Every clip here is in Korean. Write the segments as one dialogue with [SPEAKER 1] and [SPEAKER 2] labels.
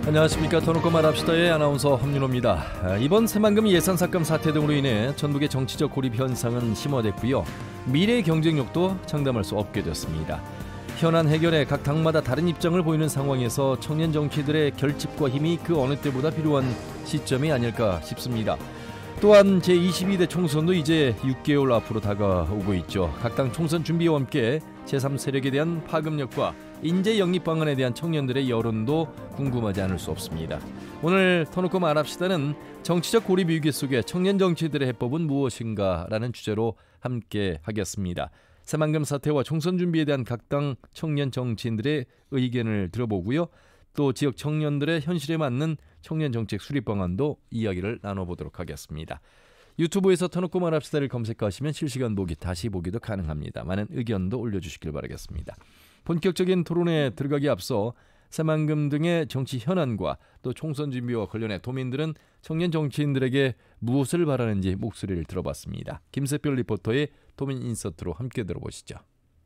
[SPEAKER 1] 안녕하십니까. 터놓고 말합시다의 아나운서 황윤호입니다. 이번 새만금 예산삭감 사태 등으로 인해 전국의 정치적 고립 현상은 심화됐고요. 미래의 경쟁력도 장담할 수 없게 됐습니다. 현안 해결에 각 당마다 다른 입장을 보이는 상황에서 청년 정치들의 결집과 힘이 그 어느 때보다 필요한 시점이 아닐까 싶습니다. 또한 제22대 총선도 이제 6개월 앞으로 다가오고 있죠. 각 당 총선 준비와 함께 제3세력에 대한 파급력과 인재 영입 방안에 대한 청년들의 여론도 궁금하지 않을 수 없습니다. 오늘 터놓고 말합시다는 정치적 고립 위기 속에 청년 정치들의 해법은 무엇인가 라는 주제로 함께 하겠습니다. 새만금 사태와 총선 준비에 대한 각 당 청년 정치인들의 의견을 들어보고요. 또 지역 청년들의 현실에 맞는 청년 정책 수립 방안도 이야기를 나눠보도록 하겠습니다. 유튜브에서 터놓고 말합시다를 검색하시면 실시간 보기, 다시 보기도 가능합니다. 많은 의견도 올려주시길 바라겠습니다. 본격적인 토론에 들어가기 앞서 새만금 등의 정치 현안과 또 총선 준비와 관련해 도민들은 청년 정치인들에게 무엇을 바라는지 목소리를 들어봤습니다. 김세별 리포터의 도민 인서트로 함께 들어보시죠.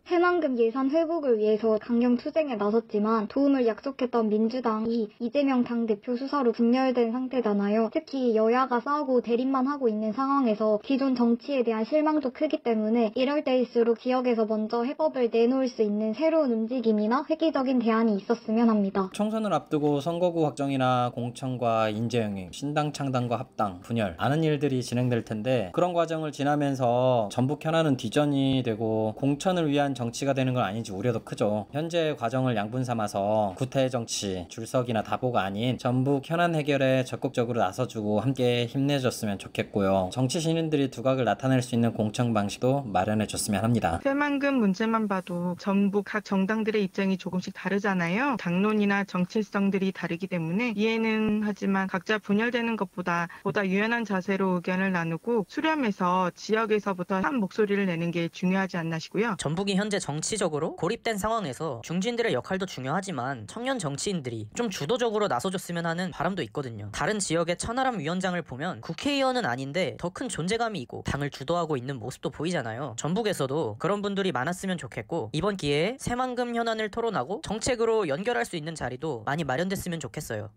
[SPEAKER 2] 새만금 예산 회복을 위해서 강경 투쟁에 나섰지만 도움을 약속했던 민주당이 이재명 당대표 수사로 분열된 상태잖아요. 특히 여야가 싸우고 대립만 하고 있는 상황에서 기존 정치에 대한 실망도 크기 때문에 이럴 때일수록 지역에서 먼저 해법을 내놓을 수 있는 새로운 움직임이나 획기적인 대안이 있었으면 합니다.
[SPEAKER 3] 총선을 앞두고 선거구 확정이나 공천과 인재영입, 신당 창당과 합당, 분열 많은 일들이 진행될 텐데 그런 과정을 지나면서 전북 현안은 뒤전이 되고 공천을 위한 정치가 되는 건 아닌지 우려도 크죠. 현재 과정을 양분 삼아서 구태 정치, 줄서기나 다보가 아닌 전북 현안 해결에 적극적으로 나서주고 함께 힘내줬으면 좋겠고요. 정치 신인들이 두각을 나타낼 수 있는 공천 방식도 마련해줬으면 합니다.
[SPEAKER 4] 새만금 문제만 봐도 전북 각 정당들의 입장이 조금씩 다르잖아요. 당론이나 정체성들이 다르기 때문에 이해는 하지만 각자 분열되는 것보다 유연한 자세로 의견을 나누고 수렴해서 지역에서부터 한 목소리를 내는 게 중요하지 않나 싶고요.
[SPEAKER 5] 전북이 현재 정치적으로 고립된 상황에서 중진들의 역할도 중요하지만 청년 정치인들이 좀 주도적으로 나서줬으면 하는 바람도 있거든요. 다른 지역의 천하람 위원장을 보면 국회의원은 아닌데 더 큰 존재감이 있고 당을 주도하고 있는 모습도 보이잖아요. 전북에서도 그런 분들이 많았으면 좋겠고 이번 기회에 새만금 현안을 토론하고 정책으로 연결할 수 있는 자리도 많이 마련됐으면 좋겠어요.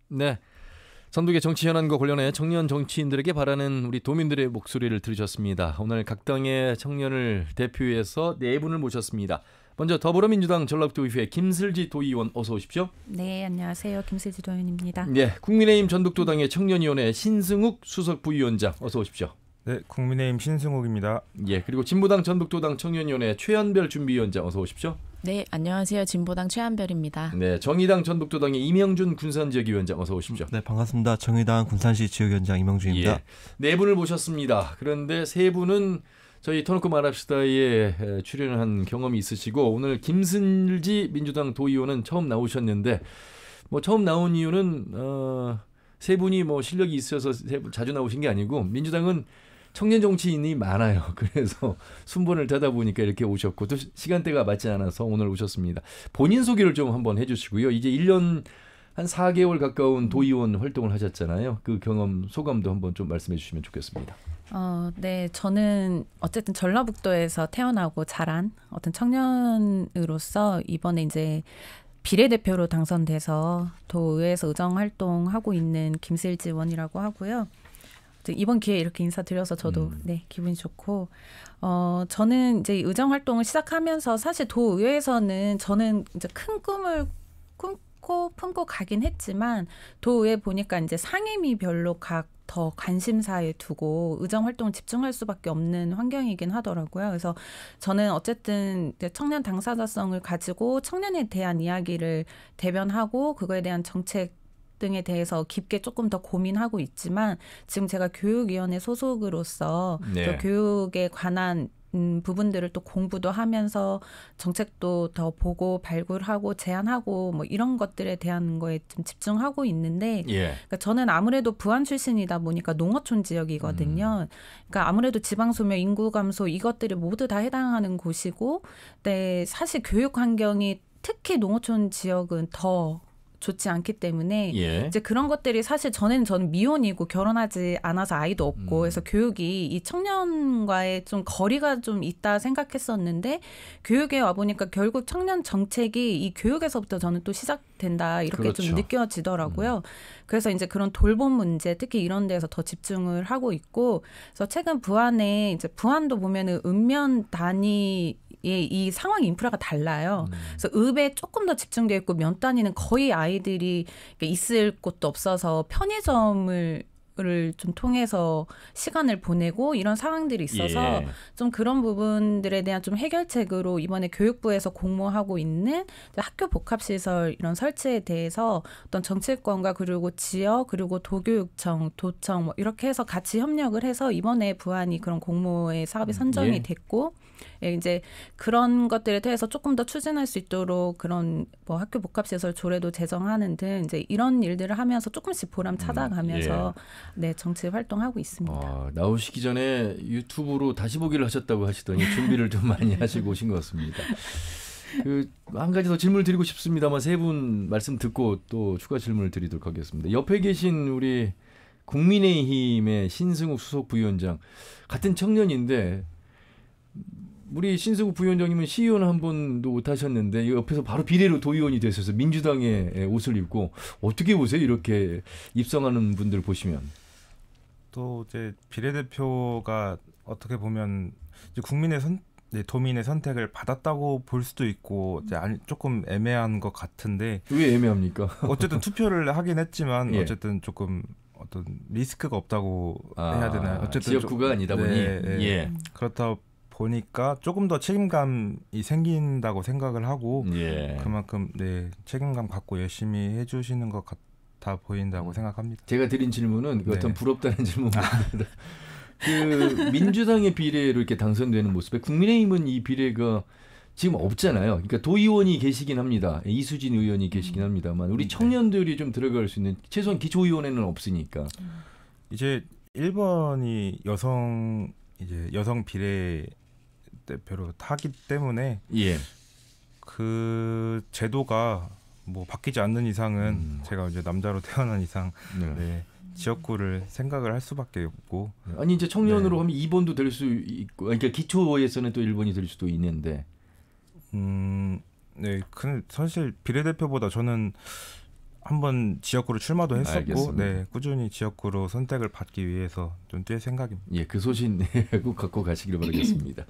[SPEAKER 1] 네. 전북의 정치 현안과 관련해 청년 정치인들에게 바라는 우리 도민들의 목소리를 들으셨습니다. 오늘 각 당의 청년을 대표해서 네 분을 모셨습니다. 먼저 더불어민주당 전북도의회 김슬지 도의원 어서 오십시오.
[SPEAKER 6] 네, 안녕하세요. 김슬지 도의원입니다.
[SPEAKER 1] 네, 국민의힘 전북도당의 청년위원회 신승욱 수석 부위원장 어서 오십시오.
[SPEAKER 7] 네, 국민의힘 신승욱입니다.
[SPEAKER 1] 예, 그리고 진보당 전북도당 청년위원회 최한별 준비위원장 어서 오십시오.
[SPEAKER 8] 네, 안녕하세요. 진보당 최한별입니다.
[SPEAKER 1] 네, 정의당 전북도당의 이명준 군산지역위원장 어서 오십시오.
[SPEAKER 9] 네, 반갑습니다. 정의당 군산시 지역위원장 이명준입니다.
[SPEAKER 1] 예, 네 분을 모셨습니다. 그런데 세 분은 저희 터놓고 말합시다에 출연한 경험이 있으시고 오늘 김슬지 민주당 도의원은 처음 나오셨는데 뭐 처음 나온 이유는 세 분이 뭐 실력이 있어서 자주 나오신 게 아니고 민주당은 청년 정치인이 많아요. 그래서 순번을 타다 보니까 이렇게 오셨고 또 시간대가 맞지 않아서 오늘 오셨습니다. 본인 소개를 좀 한번 해주시고요. 이제 1년 한 4개월 가까운 도의원 활동을 하셨잖아요. 그 경험 소감도 한번 좀 말씀해 주시면 좋겠습니다.
[SPEAKER 6] 네, 저는 어쨌든 전라북도에서 태어나고 자란 어떤 청년으로서 이번에 이제 비례대표로 당선돼서 도의회에서 의정 활동하고 있는 김슬지 의원이라고 하고요. 이번 기회에 이렇게 인사드려서 저도 네, 기분이 좋고 저는 이제 의정 활동을 시작하면서 사실 도의회에서는 저는 이제 큰 꿈을 품고 가긴 했지만 도의회 보니까 이제 상임위 별로 더 관심사에 두고 의정 활동을 집중할 수밖에 없는 환경이긴 하더라고요. 그래서 저는 어쨌든 청년 당사자성을 가지고 청년에 대한 이야기를 대변하고 그거에 대한 정책 등에 대해서 깊게 조금 더 고민하고 있지만 지금 제가 교육위원회 소속으로서
[SPEAKER 1] 네.
[SPEAKER 6] 교육에 관한 부분들을 또 공부도 하면서 정책도 더 보고 발굴하고 제안하고 뭐 이런 것들에 대한 거에 좀 집중하고 있는데
[SPEAKER 1] 예.
[SPEAKER 6] 그러니까 저는 아무래도 부안 출신이다 보니까 농어촌 지역이거든요. 그러니까 아무래도 지방 소멸, 인구 감소 이것들이 모두 다 해당하는 곳이고, 근데 사실 교육 환경이 특히 농어촌 지역은 더 좋지 않기 때문에
[SPEAKER 1] 예.
[SPEAKER 6] 이제 그런 것들이 사실 저는 미혼이고 결혼하지 않아서 아이도 없고 그래서 교육이 이 청년과의 좀 거리가 좀 있다 생각했었는데 교육에 와 보니까 결국 청년 정책이 이 교육에서부터 저는 또 시작된다 이렇게
[SPEAKER 1] 그렇죠.
[SPEAKER 6] 좀 느껴지더라고요. 그래서 이제 그런 돌봄 문제 특히 이런 데서 더 집중을 하고 있고 그래서 최근 부안에 이제 부안도 보면은 읍면 단위 이 상황 인프라가 달라요. 그래서 읍에 조금 더 집중되어 있고 면 단위는 거의 아이들이 있을 곳도 없어서 편의점을 좀 통해서 시간을 보내고 이런 상황들이 있어서 좀 그런 부분들에 대한 좀 해결책으로 이번에 교육부에서 공모하고 있는 학교 복합시설 이런 설치에 대해서 어떤 정치권과 그리고 지역 그리고 도교육청, 도청 뭐 이렇게 해서 같이 협력을 해서 이번에 부안이 그런 공모의 사업이 선정이 됐고 이제 그런 것들에 대해서 조금 더 추진할 수 있도록 그런 뭐 학교 복합시설 조례도 제정하는 등 이제 이런 일들을 하면서 조금씩 보람 찾아가면서 네 정치 활동하고 있습니다.
[SPEAKER 1] 나오시기 전에 유튜브로 다시 보기를 하셨다고 하시더니 준비를 좀 많이 하시고 오신 것 같습니다. 한 가지 더 질문을 드리고 싶습니다만 세 분 말씀 듣고 또 추가 질문을 드리도록 하겠습니다. 옆에 계신 우리 국민의힘의 신승욱 수석 부위원장 같은 청년인데 우리 신승욱 부위원장님은 시의원 한 번도 못 하셨는데 옆에서 바로 비례로 도의원이 되셔서 민주당의 옷을 입고 어떻게 보세요? 이렇게 입성하는 분들 보시면.
[SPEAKER 7] 또 이제 비례대표가 어떻게 보면 이제 도민의 선택을 받았다고 볼 수도 있고 이제 조금 애매한 것 같은데.
[SPEAKER 1] 왜 애매합니까?
[SPEAKER 7] 어쨌든 투표를 하긴 했지만 어쨌든 조금 어떤 리스크가 없다고 해야 되나요? 어쨌든
[SPEAKER 1] 지역구가 아니다 보니.
[SPEAKER 7] 그렇다 보니까 조금 더 책임감이 생긴다고 생각을 하고 그만큼 책임감 갖고 열심히 해주시는 것 같아 보인다고 생각합니다.
[SPEAKER 1] 제가 드린 질문은 어떤 부럽다는 질문입니다. 민주당의 비례로 이렇게 당선되는 모습에 국민의힘은 이 비례가 지금 없잖아요. 그러니까 도의원이 계시긴 합니다. 이수진 의원이 계시긴 합니다만 우리 청년들이 좀 들어갈 수 있는 최소한 기초의원에는 없으니까.
[SPEAKER 7] 이제 1번이 여성 비례 대표로 타기 때문에 그 제도가 뭐 바뀌지 않는 이상은 제가 이제 남자로 태어난 이상 지역구를 생각을 할 수밖에 없고
[SPEAKER 1] 아니 이제 청년으로 하면 2번도 될 수 있고 그러니까 기초에서는 또 1번이 될 수도 있는데
[SPEAKER 7] 근데 사실 비례대표보다 저는 한번 지역구로 출마도 했었고 꾸준히 지역구로 선택을 받기 위해서 좀 뛸 생각입니다.
[SPEAKER 1] 그 소신 꼭 갖고 가시길 바라겠습니다.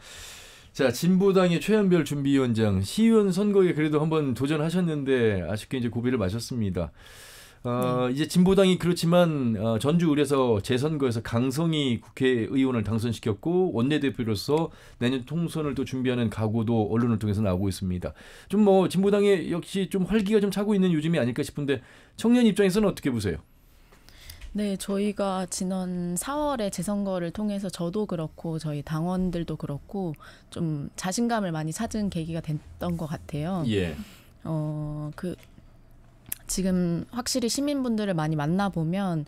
[SPEAKER 1] 자, 진보당의 최한별 준비위원장 시의원 선거에 그래도 한번 도전하셨는데 아쉽게 이제 고비를 마셨습니다. 이제 진보당이 그렇지만 전주 을에서 재선거에서 강성희 국회의원을 당선시켰고 원내대표로서 내년 총선을 또 준비하는 각오도 언론을 통해서 나오고 있습니다. 좀 뭐 진보당에 역시 좀 활기가 좀 차고 있는 요즘이 아닐까 싶은데 청년 입장에서는 어떻게 보세요?
[SPEAKER 8] 네, 저희가 지난 4월에 재선거를 통해서 저도 그렇고 저희 당원들도 그렇고 좀 자신감을 많이 찾은 계기가 됐던 것 같아요. 지금 확실히 시민분들을 많이 만나보면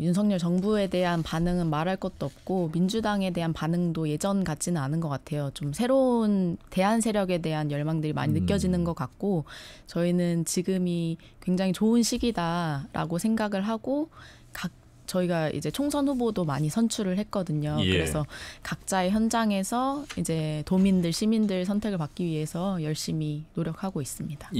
[SPEAKER 8] 윤석열 정부에 대한 반응은 말할 것도 없고 민주당에 대한 반응도 예전 같지는 않은 것 같아요. 좀 새로운 대안 세력에 대한 열망들이 많이 느껴지는 것 같고 저희는 지금이 굉장히 좋은 시기다라고 생각을 하고 저희가 이제 총선 후보도 많이 선출을 했거든요. 그래서 각자의 현장에서 이제 도민들, 시민들 선택을 받기 위해서 열심히 노력하고 있습니다.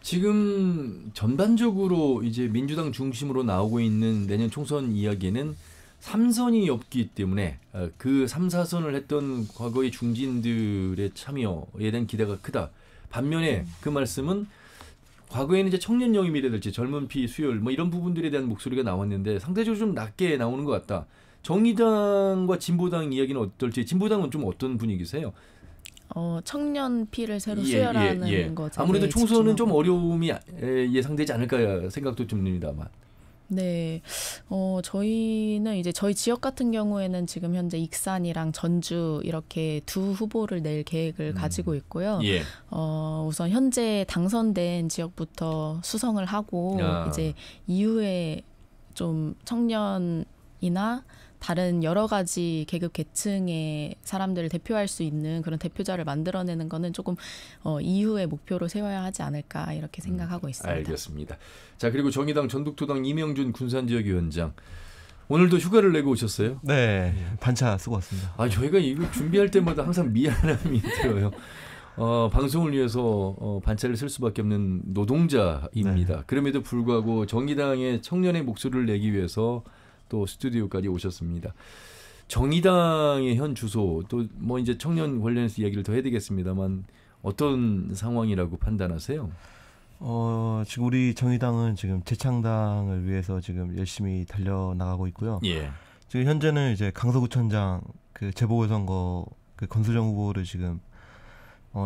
[SPEAKER 1] 지금 전반적으로 이제 민주당 중심으로 나오고 있는 내년 총선 이야기는 3선이 없기 때문에 그 3, 4선을 했던 과거의 중진들의 참여에 대한 기대가 크다. 반면에 그 말씀은 과거에는 이제 청년 영입이라든지 젊은 피 수혈 뭐 이런 부분들에 대한 목소리가 나왔는데 상대적으로 좀 낮게 나오는 것 같다. 정의당과 진보당 이야기는 어떨지 진보당은 좀 어떤 분위기세요?
[SPEAKER 8] 청년 피를 새로 수혈하는 거
[SPEAKER 1] 아무래도 총선은 좀 어려움이 예상되지 않을까 생각도 좀 듭니다만.
[SPEAKER 8] 네, 저희는 이제 저희 지역 같은 경우에는 지금 현재 익산이랑 전주 이렇게 두 후보를 낼 계획을 가지고 있고요. 우선 현재 당선된 지역부터 수성을 하고 이제 이후에 좀 청년이나 다른 여러 가지 계급 계층의 사람들을 대표할 수 있는 그런 대표자를 만들어내는 거는 조금 이후의 목표로 세워야 하지 않을까 이렇게 생각하고 있습니다.
[SPEAKER 1] 알겠습니다. 자, 그리고 정의당 전북도당 이명준 군산지역위원장. 오늘도 휴가를 내고 오셨어요?
[SPEAKER 9] 네, 반차 쓰고 왔습니다.
[SPEAKER 1] 저희가 이거 준비할 때마다 항상 미안함이 들어요. 방송을 위해서 반차를 쓸 수밖에 없는 노동자입니다. 네. 그럼에도 불구하고 정의당의 청년의 목소리를 내기 위해서 또 스튜디오까지 오셨습니다. 정의당의 현 주소, 또 뭐 이제 청년 관련해서 이야기를 더 해야 되겠습니다만 어떤 상황이라고 판단하세요?
[SPEAKER 9] 지금 우리 정의당은 지금 재창당을 위해서 지금 열심히 달려나가고 있고요.
[SPEAKER 1] 예.
[SPEAKER 9] 지금 현재는 이제 강서구청장 그 재보궐선거 그 권수정 후보를 지금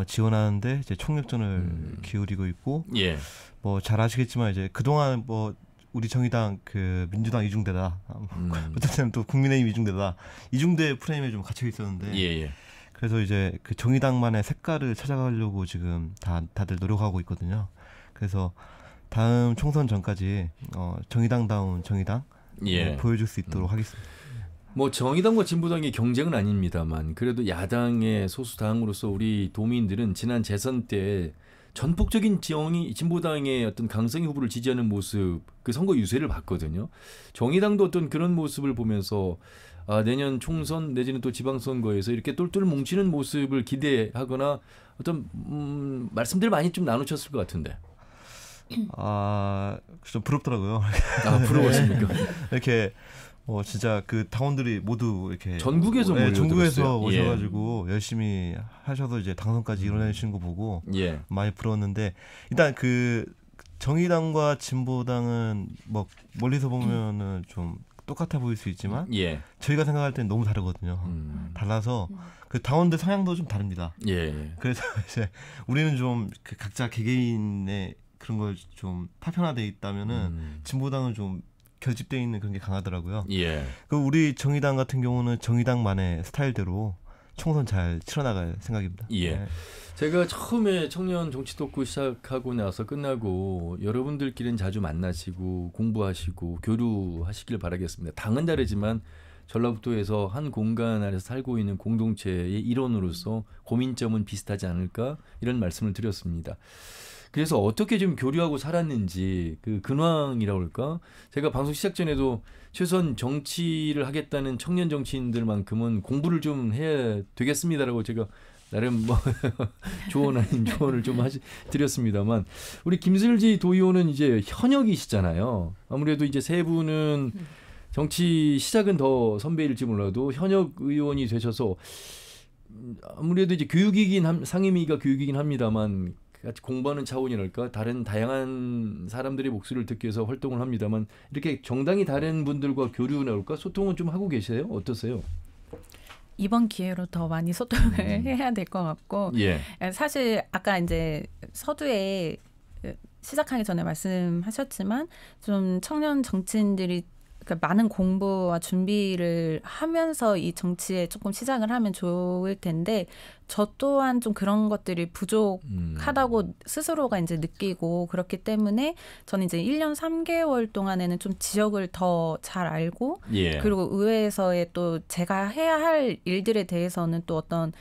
[SPEAKER 9] 지원하는데 이제 총력전을 기울이고 있고,
[SPEAKER 1] 예.
[SPEAKER 9] 뭐 잘 아시겠지만 이제 그동안 뭐 우리 정의당 그 민주당 이중대다, 어쨌든 또 국민의힘 이중대다, 이중대 프레임에 좀 갇혀 있었는데.
[SPEAKER 1] 예.
[SPEAKER 9] 그래서 이제 그 정의당만의 색깔을 찾아가려고 지금 다들 노력하고 있거든요. 그래서 다음 총선 전까지 정의당다운 정의당 보여줄 수 있도록 하겠습니다.
[SPEAKER 1] 뭐 정의당과 진보당의 경쟁은 아닙니다만 그래도 야당의 소수 당으로서 우리 도민들은 지난 재선 때 전폭적인 진보당의 어떤 강성희 후보를 지지하는 모습, 그 선거 유세를 봤거든요. 정의당도 어떤 그런 모습을 보면서 내년 총선 내지는 또 지방선거에서 이렇게 똘똘 뭉치는 모습을 기대하거나 어떤 말씀들 많이 좀 나누셨을 것 같은데.
[SPEAKER 9] 좀 부럽더라고요.
[SPEAKER 1] 부러웠습니까?
[SPEAKER 9] 이렇게 진짜 그 당원들이 모두 이렇게
[SPEAKER 1] 전국에서
[SPEAKER 9] 전국에서 오셔가지고 열심히 하셔서 이제 당선까지 이뤄내시는 거 보고 많이 부러웠는데, 일단 그 정의당과 진보당은 뭐 멀리서 보면은 좀 똑같아 보일 수 있지만 저희가 생각할 때는 너무 다르거든요. 달라서 그 당원들 성향도 좀 다릅니다. 그래서 이제 우리는 좀 그 각자 개개인의 그런 걸 좀 파편화돼 있다면은 진보당은 좀 결집되어 있는 그런 게 강하더라고요. 그 우리 정의당 같은 경우는 정의당만의 스타일대로 총선 잘 치러나갈 생각입니다.
[SPEAKER 1] 제가 처음에 청년 정치 토크 시작하고 나서 끝나고 여러분들끼리는 자주 만나시고 공부하시고 교류하시길 바라겠습니다. 당은 다르지만 전라북도에서 한 공간 안에서 살고 있는 공동체의 일원으로서 고민점은 비슷하지 않을까, 이런 말씀을 드렸습니다. 그래서 어떻게 좀 교류하고 살았는지 그 근황이라고 할까? 제가 방송 시작 전에도 최소한 정치를 하겠다는 청년 정치인들만큼은 공부를 좀 해야 되겠습니다라고 제가 나름 뭐 조언 아닌 조언을 좀 드렸습니다만, 우리 김슬지 도의원은 이제 현역이시잖아요. 아무래도 이제 세 분은 정치 시작은 더 선배일지 몰라도 현역 의원이 되셔서 아무래도 이제 상임위가 교육이긴 합니다만 같이 공부하는 차원이랄까, 다른 다양한 사람들의 목소리를 듣기 위해서 활동을 합니다만, 이렇게 정당이 다른 분들과 교류나올까 소통은 좀 하고 계세요? 어떠세요?
[SPEAKER 6] 이번 기회로 더 많이 소통을 해야 될 것 같고, 사실 아까 이제 서두에 시작하기 전에 말씀하셨지만 좀 청년 정치인들이 그러니까 많은 공부와 준비를 하면서 이 정치에 조금 시작을 하면 좋을 텐데, 저 또한 좀 그런 것들이 부족하다고 스스로가 이제 느끼고, 그렇기 때문에 저는 이제 1년 3개월 동안에는 좀 지역을 더 잘 알고, 그리고 의회에서의 또 제가 해야 할 일들에 대해서는 또 어떤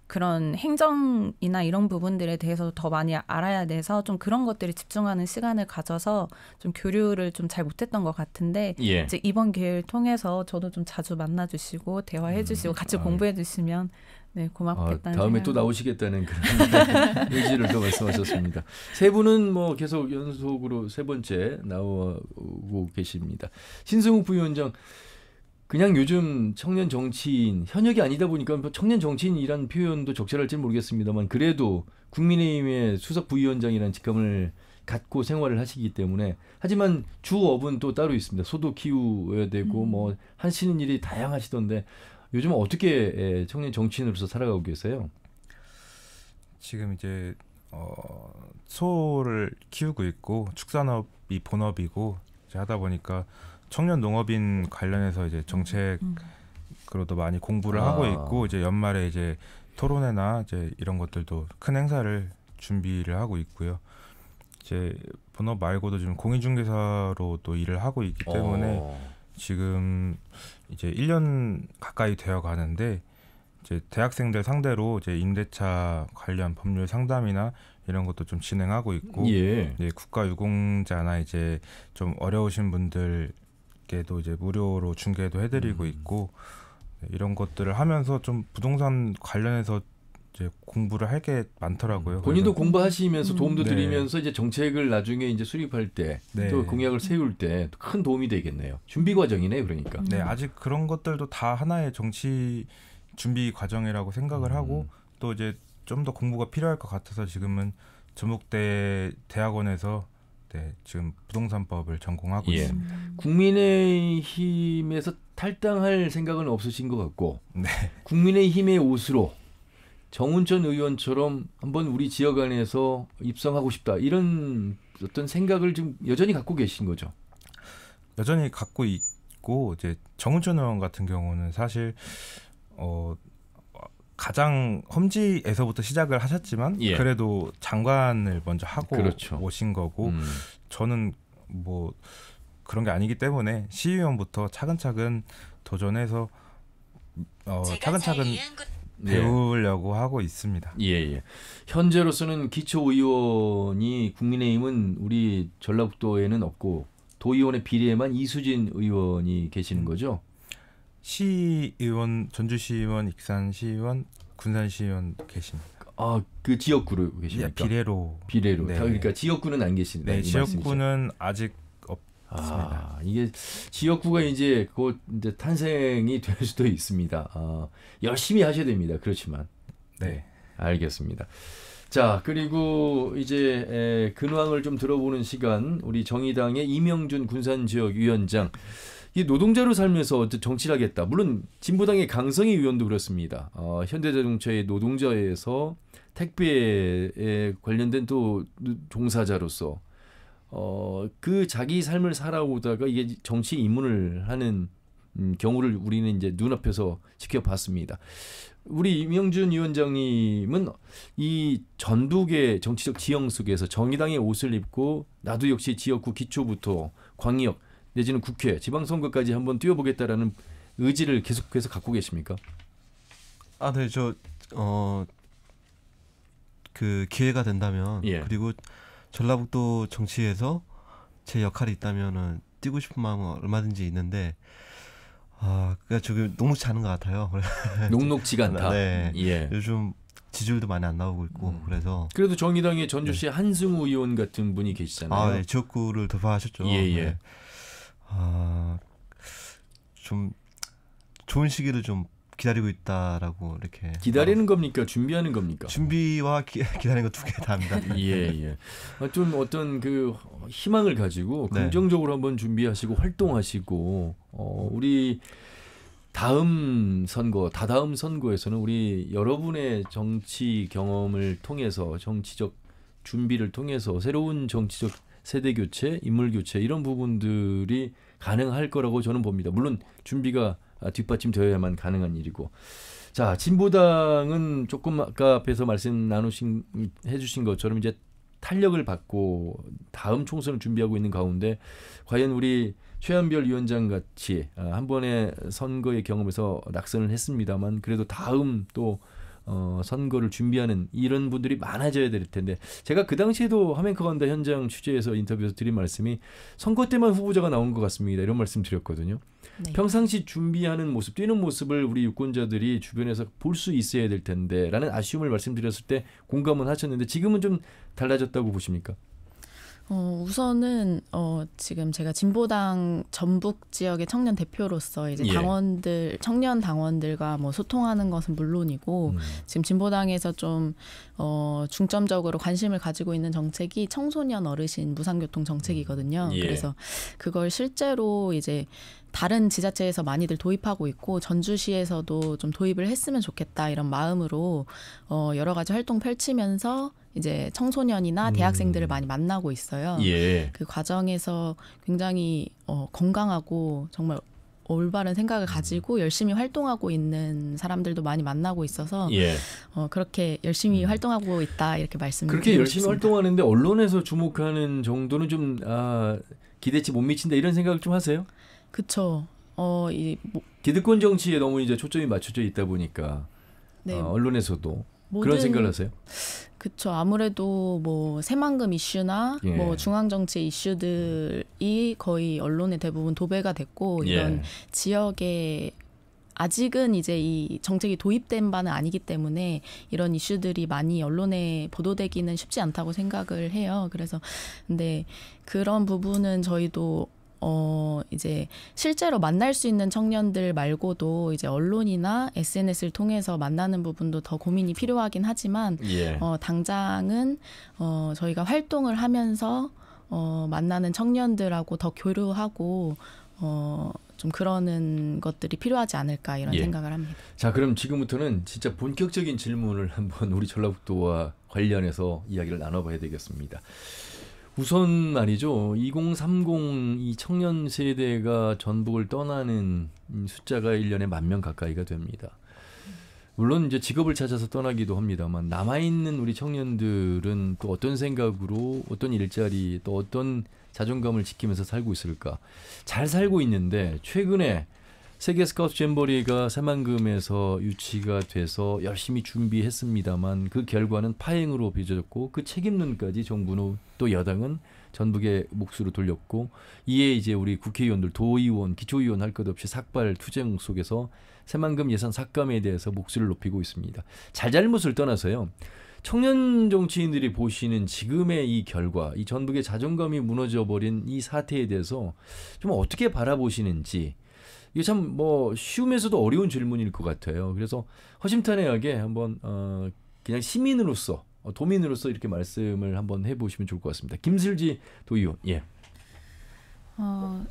[SPEAKER 6] 그런 행정이나 이런 부분들에 대해서 더 많이 알아야 돼서 좀 그런 것들이 집중하는 시간을 가져서 좀 교류를 좀 잘 못했던 것 같은데, 이제 이번 기회를 통해서 저도 좀 자주 만나주시고 대화해주시고 같이 공부해주시면 고맙겠다는
[SPEAKER 1] 다음에
[SPEAKER 6] 생각.
[SPEAKER 1] 또 나오시겠다는 그런 의지를 또 말씀하셨습니다. 세 분은 뭐 계속 연속으로 세 번째 나오고 계십니다. 신승욱 부위원장, 그냥 요즘 청년 정치인, 현역이 아니다 보니까 청년 정치인이라는 표현도 적절할지는 모르겠습니다만, 그래도 국민의힘의 수석 부위원장이라는 직함을 갖고 생활을 하시기 때문에, 하지만 주업은 또 따로 있습니다. 소도 키워야 되고 뭐 하시는 일이 다양하시던데, 요즘은 어떻게 청년 정치인으로서 살아가고 계세요?
[SPEAKER 7] 지금 이제 소를 키우고 있고 축산업이 본업이고 이제 하다 보니까 청년 농업인 관련해서 이제 정책으로도 많이 공부를 하고 있고, 이제 연말에 이제 토론회나 이제 이런 것들도 큰 행사를 준비를 하고 있고요. 이제 본업 말고도 지금 공인중개사로 또 일을 하고 있기 때문에 지금 이제 1년 가까이 되어 가는데 이제 대학생들 상대로 이제 임대차 관련 법률 상담이나 이런 것도 좀 진행하고 있고
[SPEAKER 1] 예.
[SPEAKER 7] 이제 국가유공자나 이제 좀 어려우신 분들께도 이제 무료로 중개도 해드리고 있고 이런 것들을 하면서 좀 부동산 관련해서 이제 공부를 할 게 많더라고요.
[SPEAKER 1] 본인도 공부하시면서 도움도
[SPEAKER 7] 네.
[SPEAKER 1] 드리면서 이제 정책을 나중에 이제 수립할 때 또
[SPEAKER 7] 네.
[SPEAKER 1] 공약을 세울 때 큰 도움이 되겠네요. 준비 과정이네 그러니까.
[SPEAKER 7] 네, 아직 그런 것들도 다 하나의 정치 준비 과정이라고 생각을 하고 또 이제 좀 더 공부가 필요할 것 같아서 지금은 전북대 대학원에서 네, 지금 부동산법을 전공하고
[SPEAKER 1] 예.
[SPEAKER 7] 있습니다.
[SPEAKER 1] 국민의힘에서 탈당할 생각은 없으신 것 같고
[SPEAKER 7] 네.
[SPEAKER 1] 국민의힘의 옷으로 정운천 의원처럼 한번 우리 지역 안에서 입성하고 싶다 이런 어떤 생각을 좀 여전히 갖고 계신 거죠.
[SPEAKER 7] 여전히 갖고 있고 이제 정운천 의원 같은 경우는 사실 가장 험지에서부터 시작을 하셨지만
[SPEAKER 1] 예.
[SPEAKER 7] 그래도 장관을 먼저 하고
[SPEAKER 1] 그렇죠.
[SPEAKER 7] 오신 거고 저는 뭐 그런 게 아니기 때문에 시의원부터 차근차근 도전해서 차근차근 배우려고 하고 있습니다.
[SPEAKER 1] 예. 현재로서는 기초의원이 국민의힘은 우리 전라북도에는 없고 도의원의 비례에만 이수진 의원이 계시는 거죠?
[SPEAKER 7] 시의원, 전주시의원, 익산시의원, 군산시의원 계십니다.
[SPEAKER 1] 아, 그 지역구로 계십니까?
[SPEAKER 7] 비례로.
[SPEAKER 1] 네. 그러니까 지역구는 안 계신다.
[SPEAKER 7] 네, 지역구는 아직 없습니다.
[SPEAKER 1] 이게 지역구가 이제 곧 이제 탄생이 될 수도 있습니다. 열심히 하셔야 됩니다. 그렇지만. 네. 알겠습니다. 자, 그리고 이제 근황을 좀 들어보는 시간. 우리 정의당의 이명준 군산지역위원장. 이 노동자로 살면서 정치를 하겠다. 물론 진보당의 강성희 의원도 그렇습니다. 현대자동차의 노동자에서 택배에 관련된 또 종사자로서 그 자기 삶을 살아오다가 이게 정치 입문을 하는 경우를 우리는 이제 눈앞에서 지켜봤습니다. 우리 이명준 위원장님은 이 전북의 정치적 지형 속에서 정의당의 옷을 입고 나도 역시 지역구 기초부터 광역 내지는 국회, 지방선거까지 한번 뛰어보겠다라는 의지를 계속해서 갖고 계십니까?
[SPEAKER 9] 네, 그 기회가 된다면 그리고 전라북도 정치에서 제 역할이 있다면은 뛰고 싶은 마음은 얼마든지 있는데 그러니까 지금 녹록지 않은 것 같아요.
[SPEAKER 1] 녹록지가 않다.
[SPEAKER 9] 네,
[SPEAKER 1] 예.
[SPEAKER 9] 요즘 지지율도 많이 안 나오고 있고 그래서
[SPEAKER 1] 그래도 정의당의 전주시 한승우 의원 같은 분이 계시잖아요.
[SPEAKER 9] 네, 지역구를 돌파하셨죠. 네. 좀 좋은 시기를 좀 기다리고 있다라고 이렇게
[SPEAKER 1] 기다리는 겁니까? 준비하는 겁니까?
[SPEAKER 9] 준비와 기다리는 거 두 개 다 합니다.
[SPEAKER 1] 예. 좀 어떤 그 희망을 가지고 긍정적으로 한번 준비하시고 활동하시고 우리 다음 선거에서는 우리 여러분의 정치 경험을 통해서 정치적 준비를 통해서 새로운 정치적 세대 교체, 인물 교체 이런 부분들이 가능할 거라고 저는 봅니다. 물론 준비가 뒷받침되어야만 가능한 일이고. 자, 진보당은 조금 아까 앞에서 해주신 것처럼 이제 탄력을 받고 다음 총선을 준비하고 있는 가운데 과연 우리 최한별 위원장 같이 한 번의 선거의 경험에서 낙선을 했습니다만 그래도 다음 또 선거를 준비하는 이런 분들이 많아져야 될 텐데 제가 그 당시에도 화면커간다 현장 취재에서 인터뷰에서 드린 말씀이 선거 때만 후보자가 나온 것 같습니다. 이런 말씀 드렸거든요. 네. 평상시 준비하는 모습, 뛰는 모습을 우리 유권자들이 주변에서 볼 수 있어야 될 텐데 라는 아쉬움을 말씀드렸을 때 공감은 하셨는데 지금은 좀 달라졌다고 보십니까?
[SPEAKER 8] 우선은 지금 제가 진보당 전북 지역의 청년 대표로서 이제 청년 당원들과 뭐 소통하는 것은 물론이고 지금 진보당에서 좀 중점적으로 관심을 가지고 있는 정책이 청소년 어르신 무상교통 정책이거든요. 그래서 그걸 실제로 이제 다른 지자체에서 많이들 도입하고 있고 전주시에서도 좀 도입을 했으면 좋겠다 이런 마음으로 여러 가지 활동 펼치면서 이제 청소년이나 대학생들을 많이 만나고 있어요. 그 과정에서 굉장히 건강하고 정말 올바른 생각을 가지고 열심히 활동하고 있는 사람들도 많이 만나고 있어서 그렇게 열심히 활동하고 있다 이렇게 말씀드리고
[SPEAKER 1] 그렇게 열심히
[SPEAKER 8] 싶습니다.
[SPEAKER 1] 활동하는데 언론에서 주목하는 정도는 좀 기대치 못 미친다 이런 생각을 좀 하세요?
[SPEAKER 8] 그쵸.
[SPEAKER 1] 기득권 정치에 너무 이제 초점이 맞춰져 있다 보니까
[SPEAKER 8] 네.
[SPEAKER 1] 언론에서도 그런 생각을 하세요?
[SPEAKER 8] 그쵸. 아무래도 뭐 새만금 이슈나
[SPEAKER 1] 예.
[SPEAKER 8] 뭐 중앙정치 이슈들이 거의 언론에 대부분 도배가 됐고 이런
[SPEAKER 1] 예.
[SPEAKER 8] 지역에 아직은 이제 이 정책이 도입된 바는 아니기 때문에 이런 이슈들이 많이 언론에 보도되기는 쉽지 않다고 생각을 해요. 그래서 근데 그런 부분은 저희도 이제 실제로 만날 수 있는 청년들 말고도 이제 언론이나 SNS를 통해서 만나는 부분도 더 고민이 필요하긴 하지만
[SPEAKER 1] 예.
[SPEAKER 8] 당장은 저희가 활동을 하면서 만나는 청년들하고 더 교류하고 좀 그러는 것들이 필요하지 않을까 이런
[SPEAKER 1] 예.
[SPEAKER 8] 생각을 합니다.
[SPEAKER 1] 자, 그럼 지금부터는 진짜 본격적인 질문을 한번 우리 전라북도와 관련해서 이야기를 나눠봐야 되겠습니다. 우선 말이죠. 2030 이 청년 세대가 전북을 떠나는 숫자가 1년에 10,000명 가까이가 됩니다. 물론 이제 직업을 찾아서 떠나기도 합니다만 남아있는 우리 청년들은 또 어떤 생각으로 어떤 일자리 또 어떤 자존감을 지키면서 살고 있을까. 잘 살고 있는데 최근에 세계 스카우트 잼버리가 새만금에서 유치가 돼서 열심히 준비했습니다만 그 결과는 파행으로 빚어졌고 그 책임론까지 정부는 또 여당은 전북의 몫으로 돌렸고 이에 이제 우리 국회의원들 도의원, 기초의원 할 것 없이 삭발 투쟁 속에서 새만금 예산 삭감에 대해서 목소리를 높이고 있습니다. 잘잘못을 떠나서요. 청년 정치인들이 보시는 지금의 이 결과, 이 전북의 자존감이 무너져버린 이 사태에 대해서 좀 어떻게 바라보시는지 이게 참 뭐 쉬우면서도 어려운 질문일 것 같아요. 그래서 허심탄회하게 한번 그냥 시민으로서 도민으로서 이렇게 말씀을 한번 해보시면 좋을 것 같습니다. 김슬지 도의원. 예.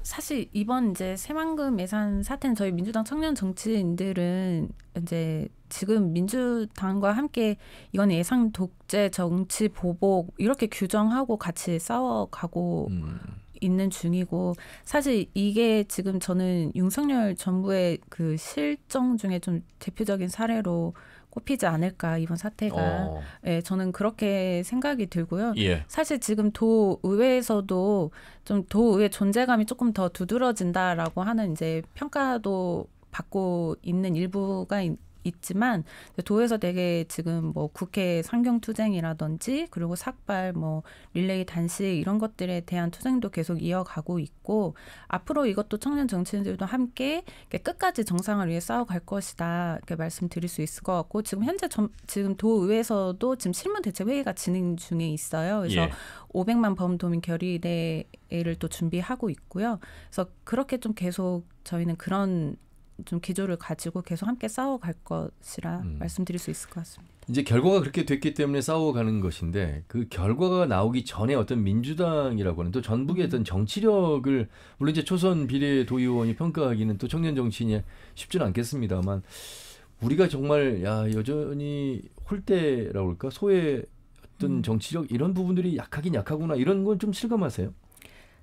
[SPEAKER 6] 사실 이번 이제 새만금 예산 사태는 저희 민주당 청년 정치인들은 이제 지금 민주당과 함께 이건 예산 독재, 정치 보복 이렇게 규정하고 같이 싸워가고 있는 중이고 사실 이게 지금 저는 윤석열 정부의 그 실정 중에 좀 대표적인 사례로 꼽히지 않을까 이번 사태가 예, 저는 그렇게 생각이 들고요.
[SPEAKER 1] 예.
[SPEAKER 6] 사실 지금 도의회에서도 좀 도의회 존재감이 조금 더 두드러진다라고 하는 이제 평가도 받고 있는 일부가 있지만 도에서 되게 지금 뭐 국회 상경투쟁이라든지 그리고 삭발 뭐 릴레이 단식 이런 것들에 대한 투쟁도 계속 이어가고 있고 앞으로 이것도 청년 정치인들도 함께 끝까지 정상을 위해 싸워갈 것이다 이렇게 말씀드릴 수 있을 것 같고 지금 현재 지금 도의회에서도 지금 실무대책회의가 진행 중에 있어요. 그래서
[SPEAKER 1] 예.
[SPEAKER 6] 500만 범도민 결의대회를 또 준비하고 있고요. 그래서 그렇게 좀 계속 저희는 그런 좀 기조를 가지고 계속 함께 싸워갈 것이라 말씀드릴 수 있을 것 같습니다.
[SPEAKER 1] 이제 결과가 그렇게 됐기 때문에 싸워가는 것인데 그 결과가 나오기 전에 어떤 민주당이라고 하는 또 전북의 어떤 정치력을 물론 이제 초선 비례도의원이 평가하기는 또 청년 정치인이 쉽지는 않겠습니다만 우리가 정말 여전히 홀대라고 할까 소외 어떤 정치력 이런 부분들이 약하긴 약하구나 이런 건 좀 실감하세요?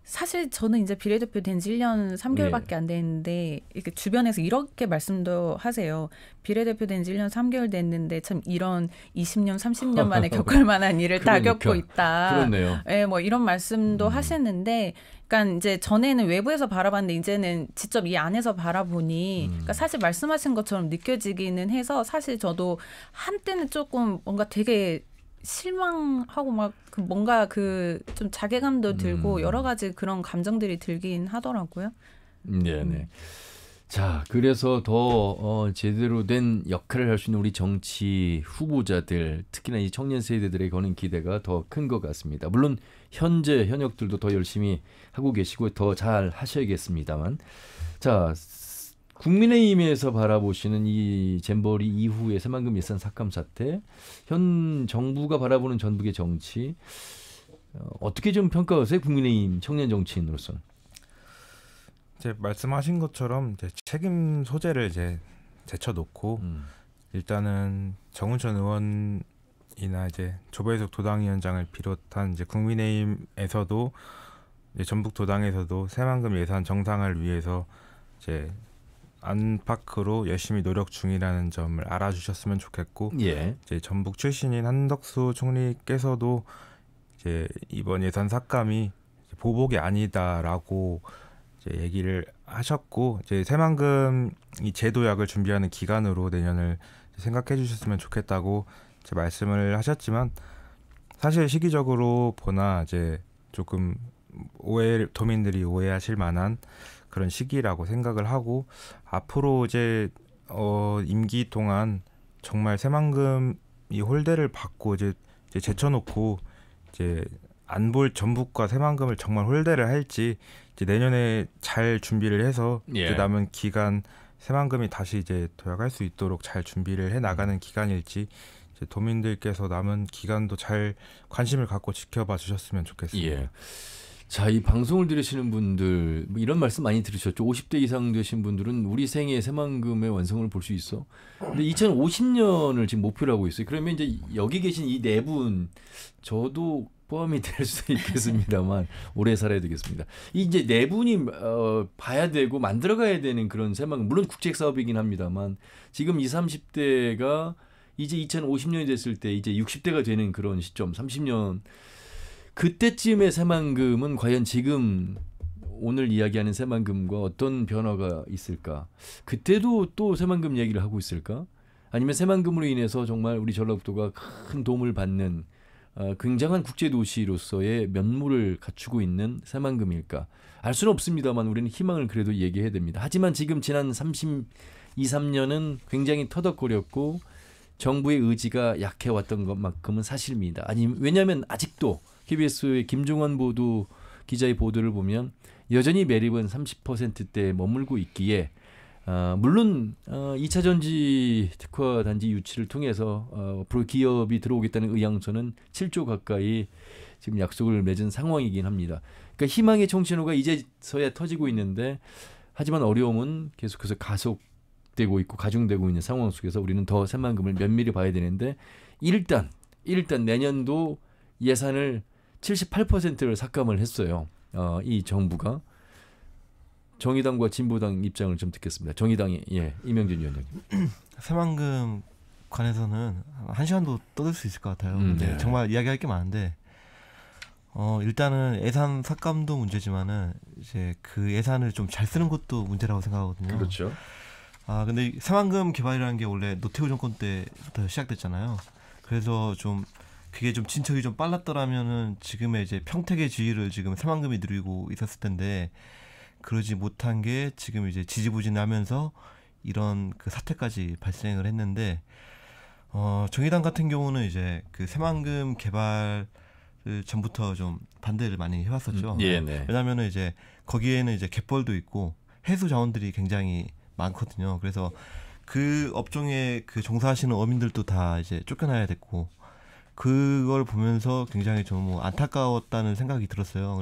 [SPEAKER 6] 사실 저는 이제 비례대표 된 지 1년 3개월밖에 안 됐는데 이렇게 주변에서 이렇게 말씀도 하세요. 비례대표 된 지 1년 3개월 됐는데 참 이런 20년, 30년 만에 겪을 만한 일을 다 겪고 있다.
[SPEAKER 1] 그렇네요.
[SPEAKER 6] 네, 뭐 이런 말씀도 하시는데 그러니까 이제 전에는 외부에서 바라봤는데 이제는 직접 이 안에서 바라보니 그러니까 사실 말씀하신 것처럼 느껴지기는 해서 사실 저도 한때는 조금 뭔가 되게 실망하고 막 뭔가 그 좀 자괴감도 들고 여러 가지 그런 감정들이 들긴 하더라고요.
[SPEAKER 1] 네네. 자, 그래서 더 제대로 된 역할을 할 수 있는 우리 정치 후보자들, 특히나 이 청년 세대들에게 거는 기대가 더 큰 것 같습니다. 물론 현재 현역들도 더 열심히 하고 계시고 더 잘 하셔야겠습니다만, 자. 국민의힘에서 바라보시는 이 잼버리 이후의 새만금 예산 삭감 사태, 현 정부가 바라보는 전북의 정치 어떻게 좀 평가하세요? 국민의힘 청년 정치인으로서는.
[SPEAKER 7] 이제 말씀하신 것처럼 이제 책임 소재를 이제 제쳐놓고 일단은 정운천 의원이나 이제 조배석 도당위원장을 비롯한 이제 국민의힘에서도 이제 전북 도당에서도 새만금 예산 정상화를 위해서 이제 안팎으로 열심히 노력 중이라는 점을 알아주셨으면 좋겠고,
[SPEAKER 1] 예.
[SPEAKER 7] 이제 전북 출신인 한덕수 총리께서도 이제 이번 예산 삭감이 보복이 아니다라고 이제 얘기를 하셨고 이제 새만금 이 제도약을 준비하는 기간으로 내년을 생각해 주셨으면 좋겠다고 이제 말씀을 하셨지만 사실 시기적으로 보나 이제 조금 도민들이 오해하실 만한 그런 시기라고 생각을 하고 앞으로 이제 임기 동안 정말 새만금이 홀대를 받고 이제 제쳐놓고 이제 안 볼 전북과 새만금을 정말 홀대를 할지 이제 내년에 잘 준비를 해서 이제 남은 기간 새만금이 다시 이제 도약할 수 있도록 잘 준비를 해 나가는 기간일지 이제 도민들께서 남은 기간도 잘 관심을 갖고 지켜봐 주셨으면 좋겠습니다.
[SPEAKER 1] 예. 자, 이 방송을 들으시는 분들 뭐 이런 말씀 많이 들으셨죠. 50대 이상 되신 분들은 우리 생애 새만금의 완성을 볼 수 있어. 근데 2050년을 지금 목표로 하고 있어요. 그러면 이제 여기 계신 이 네 분 저도 포함이 될 수도 있겠습니다만 오래 살아야 되겠습니다. 이제 네 분이 봐야 되고 만들어가야 되는 그런 새만금 물론 국책 사업이긴 합니다만 지금 20, 30대가 이제 2050년이 됐을 때 이제 60대가 되는 그런 시점 30년 그때쯤의 새만금은 과연 지금 오늘 이야기하는 새만금과 어떤 변화가 있을까? 그때도 또 새만금 얘기를 하고 있을까? 아니면 새만금으로 인해서 정말 우리 전라북도가 큰 도움을 받는 굉장한 국제도시로서의 면모를 갖추고 있는 새만금일까? 알 수는 없습니다만 우리는 희망을 그래도 얘기해야 됩니다. 하지만 지금 지난 3년은 굉장히 터덕거렸고 정부의 의지가 약해왔던 것만큼은 사실입니다. 왜냐하면 아직도 KBS의 김종환 보도 기자의 보도를 보면 여전히 매립은 30%대에 머물고 있기에 물론 2차 전지 특화 단지 유치를 통해서 앞으로 기업이 들어오겠다는 의향서는 7조 가까이 지금 약속을 맺은 상황이긴 합니다. 그러니까 희망의 총신호가 이제서야 터지고 있는데 하지만 어려움은 계속해서 가속되고 있고 가중되고 있는 상황 속에서 우리는 더 새만금을 면밀히 봐야 되는데 일단 내년도 예산을 78%를 삭감을 했어요. 이 정부가. 정의당과 진보당 입장을 좀 듣겠습니다. 정의당이 이명진 위원장님.
[SPEAKER 9] 새만금 관해서는 한 시간도 떠들 수 있을 것 같아요. 네. 정말 이야기할 게 많은데 일단은 예산 삭감도 문제지만은 이제 그 예산을 좀 잘 쓰는 것도 문제라고 생각하거든요.
[SPEAKER 1] 그렇죠.
[SPEAKER 9] 근데 새만금 개발이라는 게 원래 노태우 정권 때부터 시작됐잖아요. 그래서 좀 그게 좀 진척이 좀 빨랐더라면은 지금의 이제 평택의 지위를 지금 새만금이 누리고 있었을 텐데 그러지 못한 게 지금 이제 지지부진하면서 이런 그 사태까지 발생을 했는데 정의당 같은 경우는 이제 그 새만금 개발을 전부터 좀 반대를 많이 해왔었죠. 왜냐하면은 이제 거기에는 이제 갯벌도 있고 해수 자원들이 굉장히 많거든요. 그래서 그 업종에 그 종사하시는 어민들도 다 이제 쫓겨나야 됐고 그걸 보면서 굉장히 좀 안타까웠다는 생각이 들었어요.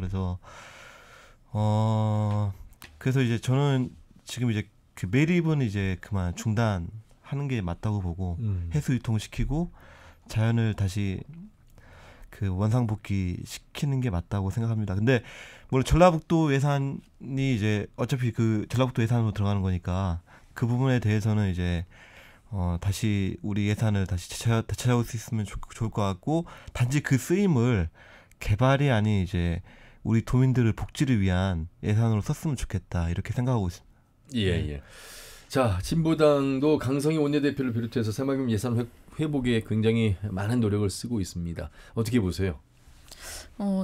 [SPEAKER 9] 그래서 이제 저는 지금 이제 그 매립은 이제 그만 중단하는 게 맞다고 보고 해수 유통시키고 자연을 다시 그 원상복귀 시키는 게 맞다고 생각합니다. 근데 물론 전라북도 예산이 이제 어차피 그 전라북도 예산으로 들어가는 거니까 그 부분에 대해서는 이제 다시 우리 예산을 다시 되찾아올 수 있으면 좋을 것 같고 단지 그 쓰임을 개발이 아닌 이제 우리 도민들의 복지를 위한 예산으로 썼으면 좋겠다 이렇게 생각하고 있습니다.
[SPEAKER 1] 예. 자, 진보당도 강성희 원내대표를 비롯해서 새만금 예산 회복에 굉장히 많은 노력을 쓰고 있습니다. 어떻게 보세요?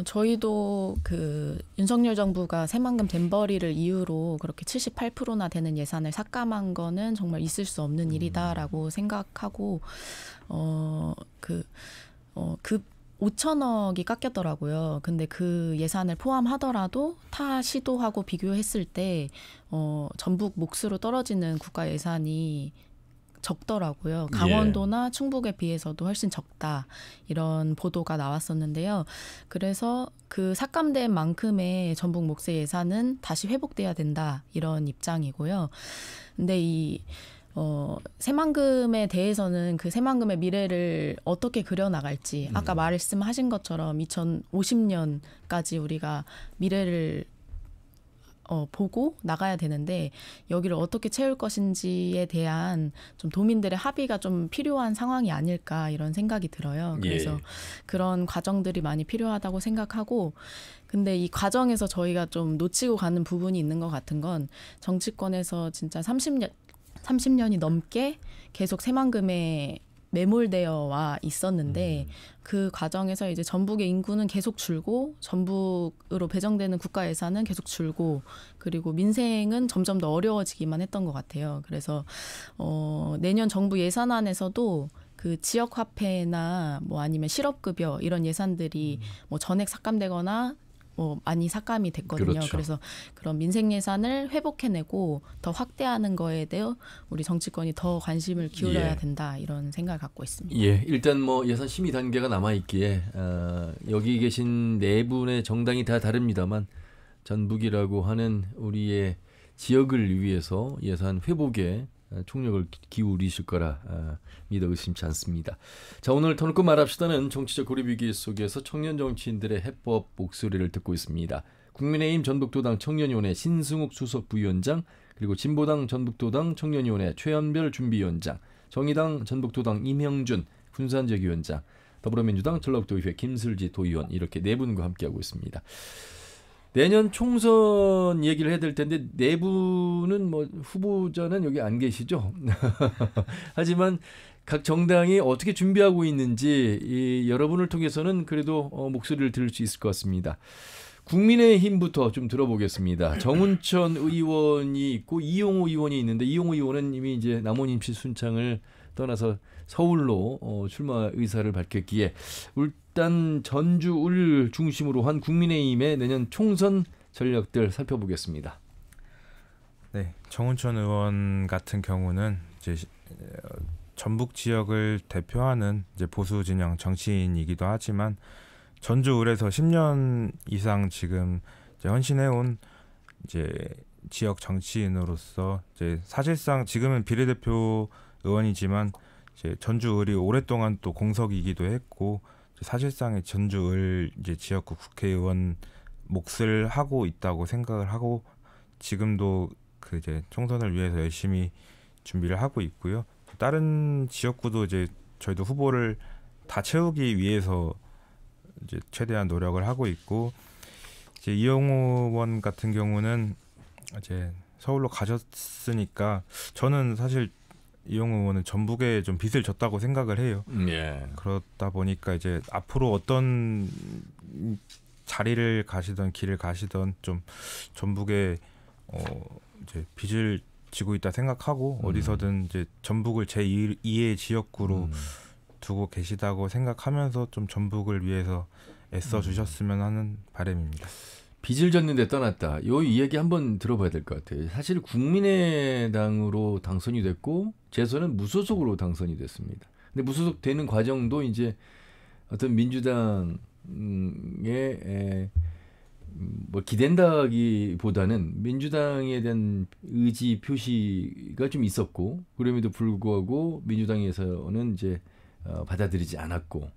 [SPEAKER 8] 저희도 그 윤석열 정부가 새만금 dem버리를 이유로 그렇게 78%나 되는 예산을 삭감한 거는 정말 있을 수 없는 일이다라고 생각하고 그 5천억이 깎였더라고요. 근데 그 예산을 포함하더라도 타 시도하고 비교했을 때 전북 몫으로 떨어지는 국가 예산이 적더라고요. 강원도나 충북에 비해서도 훨씬 적다. 이런 보도가 나왔었는데요. 그래서 그 삭감된 만큼의 전북 몫의 예산은 다시 회복돼야 된다. 이런 입장이고요. 근데 이 새만금에 대해서는 그 새만금의 미래를 어떻게 그려나갈지 아까 말씀하신 것처럼 2050년까지 우리가 미래를 보고 나가야 되는데 여기를 어떻게 채울 것인지에 대한 좀 도민들의 합의가 좀 필요한 상황이 아닐까 이런 생각이 들어요. 그래서 그런 과정들이 많이 필요하다고 생각하고 근데 이 과정에서 저희가 좀 놓치고 가는 부분이 있는 것 같은 건 정치권에서 진짜 30년이 넘게 계속 새만금에 매몰되어 와 있었는데 그 과정에서 이제 전북의 인구는 계속 줄고 전북으로 배정되는 국가 예산은 계속 줄고 그리고 민생은 점점 더 어려워지기만 했던 것 같아요. 그래서 내년 정부 예산안에서도 그 지역 화폐나 뭐 아니면 실업급여 이런 예산들이 뭐 전액 삭감되거나 많이 삭감이 됐거든요.
[SPEAKER 1] 그렇죠.
[SPEAKER 8] 그래서 그런 민생 예산을 회복해내고 더 확대하는 거에 대해 우리 정치권이 더 관심을 기울여야 된다 이런 생각을 갖고 있습니다.
[SPEAKER 1] 예, 일단 뭐 예산 심의 단계가 남아 있기에 여기 계신 네 분의 정당이 다 다릅니다만 전북이라고 하는 우리의 지역을 위해서 예산 회복에 총력을 기울이실 거라 믿어 의심치 않습니다. 자, 오늘 터놓고 말합시다는 정치적 고립 위기 속에서 청년 정치인들의 해법 목소리를 듣고 있습니다. 국민의힘 전북도당 청년위원회 신승욱 수석 부위원장, 그리고 진보당 전북도당 청년위원회 최연별 준비위원장, 정의당 전북도당 임형준 군산지역위원장, 더불어민주당 전라북도의회 김슬지 도의원 이렇게 네 분과 함께하고 있습니다. 내년 총선 얘기를 해야 될 텐데 네 분은 뭐 후보자는 여기 안 계시죠. 하지만 각 정당이 어떻게 준비하고 있는지 여러분을 통해서는 그래도 목소리를 들을 수 있을 것 같습니다. 국민의힘부터 좀 들어보겠습니다. 정운천 의원이 있고 이용호 의원이 있는데 이용호 의원은 이미 이제 남원임시 순창을 떠나서 서울로 출마 의사를 밝혔기에 일단 전주을 중심으로 한 국민의힘의 내년 총선 전략들 살펴보겠습니다.
[SPEAKER 7] 네, 정운천 의원 같은 경우는 이제 전북 지역을 대표하는 이제 보수 진영 정치인이기도 하지만 전주을에서 10년 이상 지금 이제 헌신해온 이제 지역 정치인으로서 이제 사실상 지금은 비례대표 의원이지만 이제 전주을이 오랫동안 또 공석이기도 했고 사실상의 전주을 이제 지역구 국회의원 몫을 하고 있다고 생각을 하고 지금도 그 이제 총선을 위해서 열심히 준비를 하고 있고요. 다른 지역구도 이제 저희도 후보를 다 채우기 위해서 이제 최대한 노력을 하고 있고 이제 이용호 의원 같은 경우는 이제 서울로 가셨으니까 저는 사실 이용호 의원은 전북에 좀 빚을 졌다고 생각을 해요. 그렇다 보니까 이제 앞으로 어떤 자리를 가시던 길을 가시던 좀 전북에 이제 빚을 지고 있다 생각하고 어디서든 이제 전북을 제2의 지역구로 두고 계시다고 생각하면서 좀 전북을 위해서 애써 주셨으면 하는 바람입니다.
[SPEAKER 1] 빚을 졌는데 떠났다. 이 이야기 한번 들어봐야 될 것 같아요. 사실 국민의당으로 당선이 됐고 재선은 무소속으로 당선이 됐습니다. 근데 무소속 되는 과정도 이제 어떤 민주당에 뭐 기댄다기보다는 민주당에 대한 의지 표시가 좀 있었고 그럼에도 불구하고 민주당에서는 이제 받아들이지 않았고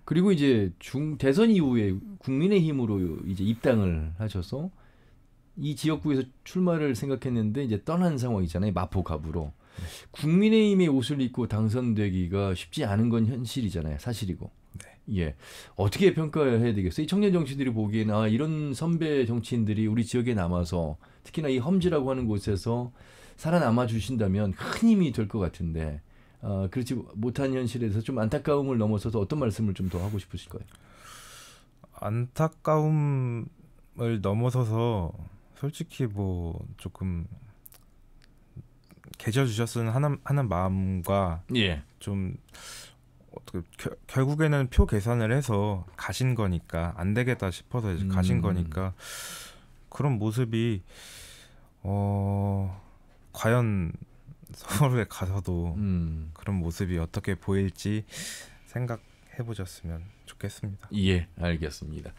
[SPEAKER 1] 그리고 이제 대선 이후에 국민의힘으로 이제 입당을 하셔서 이 지역구에서 출마를 생각했는데 이제 떠난 상황이잖아요. 마포갑으로. 국민의힘의 옷을 입고 당선되기가 쉽지 않은 건 현실이잖아요. 사실이고. 예. 어떻게 평가해야 되겠어요? 이 청년 정치인들이 보기에는 이런 선배 정치인들이 우리 지역에 남아서 특히나 이 험지라고 하는 곳에서 살아남아 주신다면 큰 힘이 될 것 같은데 그렇지 못한 현실에서 좀 안타까움을 넘어서서 어떤 말씀을 좀 더 하고 싶으실까요?
[SPEAKER 7] 안타까움을 넘어서서 솔직히 뭐 조금 계셔 주셨으면 하는 마음과 좀 어떻게 결국에는 표 계산을 해서 가신 거니까 안 되겠다 싶어서 이제 가신 거니까 그런 모습이 과연 서울에 가서도 그런 모습이 어떻게 보일지 생각해 보셨으면 좋겠습니다.
[SPEAKER 1] 예, 알겠습니다.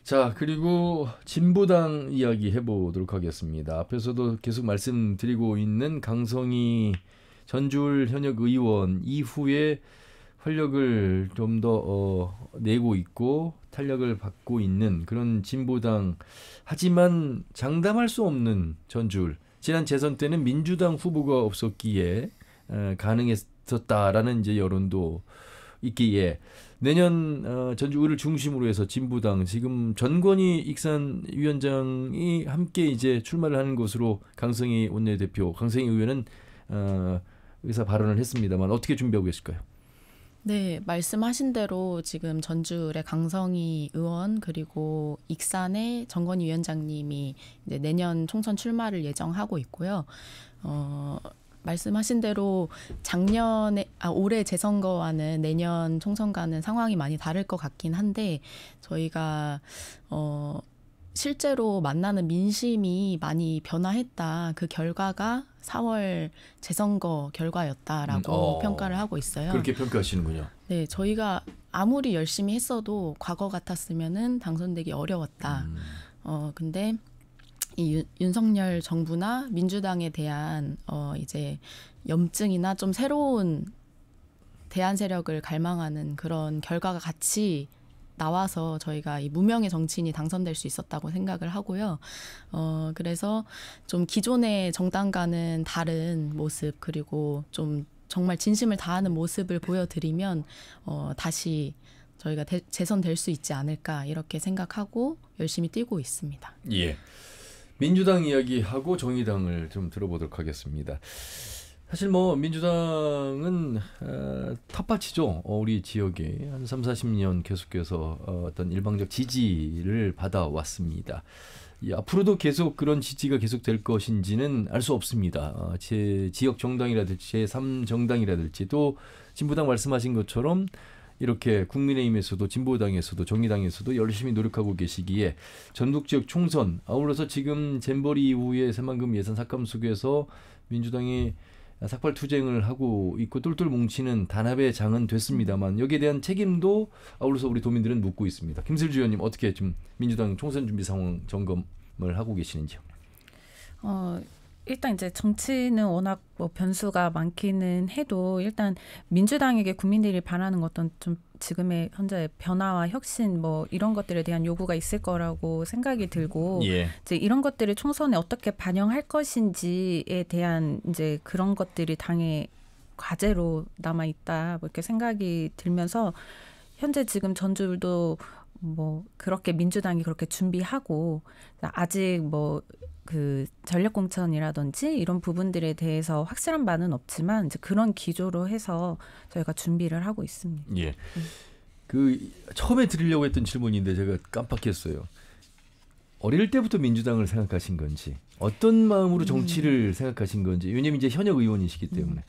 [SPEAKER 1] 자, 그리고 진보당 이야기 해보도록 하겠습니다. 앞에서도 계속 말씀드리고 있는 강성희 전주울 현역 의원 이후에 활력을 좀 더 내고 있고 탄력을 받고 있는 그런 진보당, 하지만 장담할 수 없는 전줄. 지난 재선 때는 민주당 후보가 없었기에 가능했었다라는 이제 여론도 있기에 내년 전주의를 중심으로 해서 진보당, 지금 전권희 익산 위원장이 함께 이제 출마를 하는 것으로 강성희 원내대표, 강성희 의원은 의사 발언을 했습니다만 어떻게 준비하고 계실까요?
[SPEAKER 8] 네, 말씀하신 대로 지금 전주의 강성희 의원 그리고 익산의 정건희 위원장님이 이제 내년 총선 출마를 예정하고 있고요. 말씀하신 대로 올해 재선거와는 내년 총선과는 상황이 많이 다를 것 같긴 한데 저희가 실제로 만나는 민심이 많이 변화했다. 그 결과가 4월 재선거 결과였다라고 평가를 하고 있어요.
[SPEAKER 1] 그렇게 평가하시는군요.
[SPEAKER 8] 네, 저희가 아무리 열심히 했어도 과거 같았으면은 당선되기 어려웠다. 근데 이 윤석열 정부나 민주당에 대한 이제 염증이나 좀 새로운 대안 세력을 갈망하는 그런 결과가 같이 나와서 저희가 이 무명의 정치인이 당선될 수 있었다고 생각을 하고요. 그래서 좀 기존의 정당과는 다른 모습, 그리고 좀 정말 진심을 다하는 모습을 보여드리면 다시 저희가 재선될 수 있지 않을까 이렇게 생각하고 열심히 뛰고 있습니다.
[SPEAKER 1] 예. 민주당 이야기하고 정의당을 좀 들어보도록 하겠습니다. 사실 뭐 민주당은 텃밭이죠. 우리 지역에 한 3, 40년 계속해서 어떤 일방적 지지를 받아왔습니다. 앞으로도 계속 그런 지지가 계속될 것인지는 알 수 없습니다. 제 지역 정당이라든지 제3정당이라든지 또 진보당 말씀하신 것처럼 이렇게 국민의힘에서도 진보당에서도 정의당에서도 열심히 노력하고 계시기에 전국 지역 총선, 아울러서 지금 잼버리 이후에 새만금 예산 삭감 속에서 민주당이 삭발투쟁을 하고 있고 똘똘 뭉치는 단합의 장은 됐습니다만 여기에 대한 책임도 아울러서 우리 도민들은 묻고 있습니다. 김슬주 의원님, 어떻게 좀 민주당 총선 준비 상황 점검을 하고 계시는지요?
[SPEAKER 6] 일단 이제 정치는 워낙 뭐 변수가 많기는 해도 일단 민주당에게 국민들이 바라는 어떤 좀 지금의 현재 변화와 혁신 뭐 이런 것들에 대한 요구가 있을 거라고 생각이 들고 이제 이런 것들을 총선에 어떻게 반영할 것인지에 대한 이제 그런 것들이 당의 과제로 남아 있다 뭐 이렇게 생각이 들면서 현재 지금 전주도 뭐 그렇게 민주당이 그렇게 준비하고 아직 뭐 그 전력공천이라든지 이런 부분들에 대해서 확실한 바는 없지만 이제 그런 기조로 해서 저희가 준비를 하고 있습니다.
[SPEAKER 1] 예. 그 처음에 드리려고 했던 질문인데 제가 깜빡했어요. 어릴 때부터 민주당을 생각하신 건지, 어떤 마음으로 정치를 생각하신 건지, 왜냐면 이제 현역 의원이시기 때문에.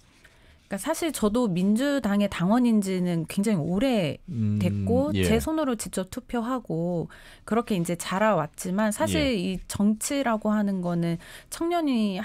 [SPEAKER 6] 그러니까 사실 저도 민주당의 당원인지는 굉장히 오래 됐고 제 손으로 직접 투표하고 그렇게 이제 자라왔지만 사실 이 정치라고 하는 거는 청년이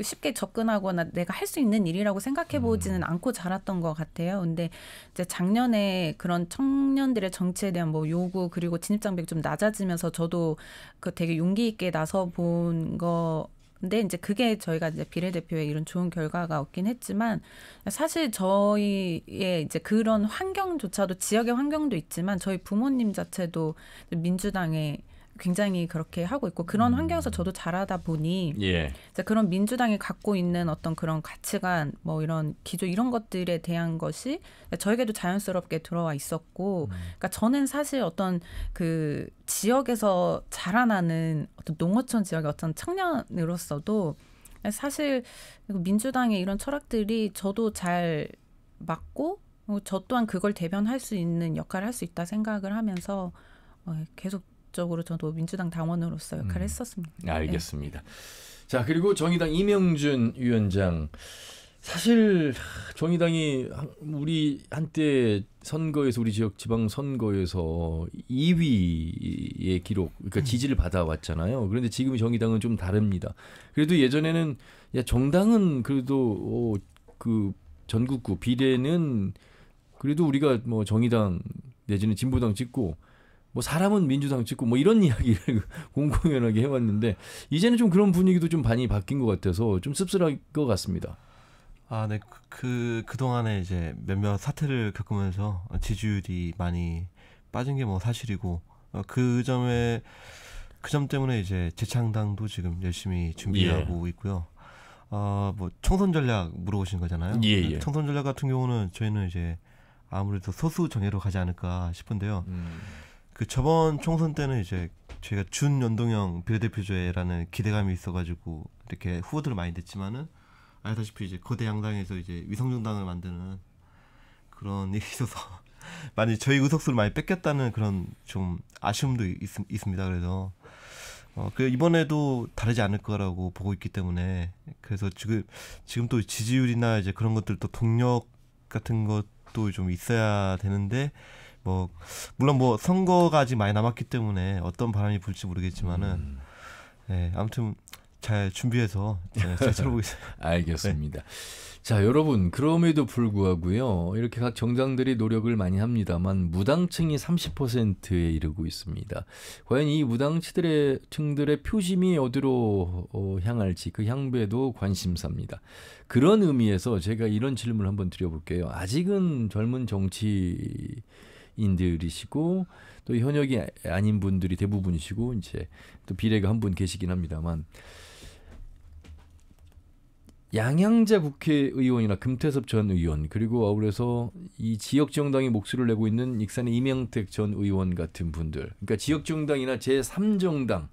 [SPEAKER 6] 쉽게 접근하거나 내가 할 수 있는 일이라고 생각해 보지는 않고 자랐던 것 같아요. 근데 이제 작년에 그런 청년들의 정치에 대한 뭐 요구 그리고 진입장벽이 좀 낮아지면서 저도 그 되게 용기 있게 나서 본 거. 근데 이제 그게 저희가 이제 비례대표에 이런 좋은 결과가 없긴 했지만 사실 저희의 이제 그런 환경조차도 지역의 환경도 있지만 저희 부모님 자체도 민주당에 굉장히 그렇게 하고 있고 그런 환경에서 저도 자라다 보니 이제 그런 민주당이 갖고 있는 어떤 그런 가치관 뭐 이런 기조 이런 것들에 대한 것이 저에게도 자연스럽게 들어와 있었고 그러니까 저는 사실 어떤 그 지역에서 자라나는 어떤 농어촌 지역의 어떤 청년으로서도 사실 민주당의 이런 철학들이 저도 잘 맞고 저 또한 그걸 대변할 수 있는 역할을 할 수 있다 생각을 하면서 계속 적으로 저도 민주당 당원으로서 역할을 했었습니다.
[SPEAKER 1] 알겠습니다. 자, 그리고 정의당 이명준 위원장. 사실 정의당이 우리 한때 선거에서 우리 지역 지방 선거에서 2위의 기록, 그러니까 지지를 받아왔잖아요. 그런데 지금 정의당은 좀 다릅니다. 그래도 예전에는 정당은 그래도 그 전국구 비례는 그래도 우리가 뭐 정의당 내지는 진보당 찍고 뭐 사람은 민주당 찍고 뭐 이런 이야기를 공공연하게 해왔는데 이제는 좀 그런 분위기도 좀 많이 바뀐 것 같아서 좀 씁쓸할 것 같습니다.
[SPEAKER 9] 네. 그동안에 이제 몇몇 사태를 겪으면서 지지율이 많이 빠진 게 뭐 사실이고, 그 점 때문에 이제 재창당도 지금 열심히 준비하고 있고요. 뭐 총선 전략 물어보신 거잖아요.
[SPEAKER 1] 예.
[SPEAKER 9] 총선 전략 같은 경우는 저희는 이제 아무래도 소수 정예로 가지 않을까 싶은데요. 그 저번 총선 때는 이제 저희가 준연동형 비례대표제라는 기대감이 있어가지고 이렇게 후보들을 많이 냈지만은, 알다시피 이제 거대 양당에서 이제 위성정당을 만드는 그런 일이 있어서 많이 저희 의석수를 많이 뺏겼다는 그런 좀 아쉬움도 있습니다. 그래서 이번에도 다르지 않을 거라고 보고 있기 때문에, 그래서 지금 또 지지율이나 이제 그런 것들 또 동력 같은 것도 좀 있어야 되는데, 뭐 물론 뭐 선거가 아직 많이 남았기 때문에 어떤 바람이 불지 모르겠지만은, 네, 아무튼 잘 준비해서 잘 쳐보겠습니다.
[SPEAKER 1] 알겠습니다. 네. 자, 여러분, 그럼에도 불구하고요, 이렇게 각 정당들이 노력을 많이 합니다만 무당층이 30%에 이르고 있습니다. 과연 이 무당층들의 표심이 어디로 향할지 그 향배도 관심사입니다. 그런 의미에서 제가 이런 질문을 한번 드려볼게요. 아직은 젊은 정치인들이시고 또 현역이 아닌 분들이 대부분이시고 이제 또 비례가 한 분 계시긴 합니다만, 양양자 국회의원이나 금태섭 전 의원, 그리고 아울러서 이 지역정당이 목소리를 내고 있는 익산의 이명택 전 의원 같은 분들, 그러니까 지역정당이나 제3정당,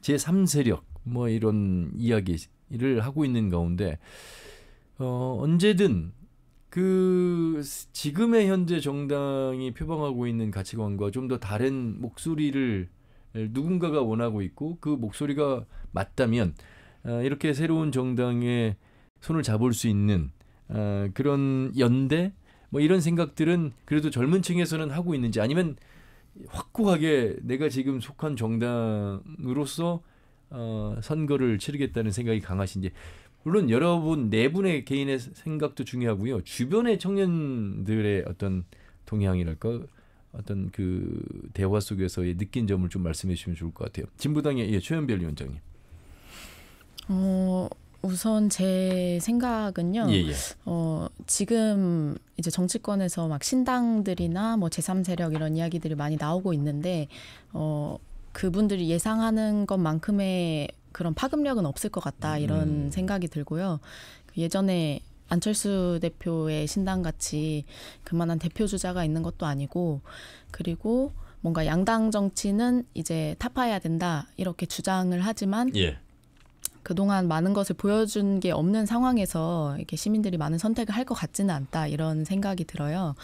[SPEAKER 1] 제3세력 뭐 이런 이야기를 하고 있는 가운데 언제든 그 지금의 현재 정당이 표방하고 있는 가치관과 좀 더 다른 목소리를 누군가가 원하고 있고, 그 목소리가 맞다면 이렇게 새로운 정당에 손을 잡을 수 있는 그런 연대, 뭐 이런 생각들은 그래도 젊은 층에서는 하고 있는지, 아니면 확고하게 내가 지금 속한 정당으로서 선거를 치르겠다는 생각이 강하신지. 물론 여러분 네 분의 개인의 생각도 중요하고요, 주변의 청년들의 어떤 동향이랄까, 어떤 그 대화 속에서의 느낀 점을 좀 말씀해 주시면 좋을 것 같아요. 진보당의 최현별 위원장님.
[SPEAKER 8] 우선 제 생각은요. 지금 이제 정치권에서 막 신당들이나 뭐 제3세력 이런 이야기들이 많이 나오고 있는데, 그분들이 예상하는 것만큼의 그런 파급력은 없을 것 같다, 이런 생각이 들고요. 예전에 안철수 대표의 신당같이 그만한 대표 주자가 있는 것도 아니고, 그리고 뭔가 양당 정치는 이제 타파해야 된다 이렇게 주장을 하지만, 그동안 많은 것을 보여준 게 없는 상황에서 이렇게 시민들이 많은 선택을 할 것 같지는 않다, 이런 생각이 들어요.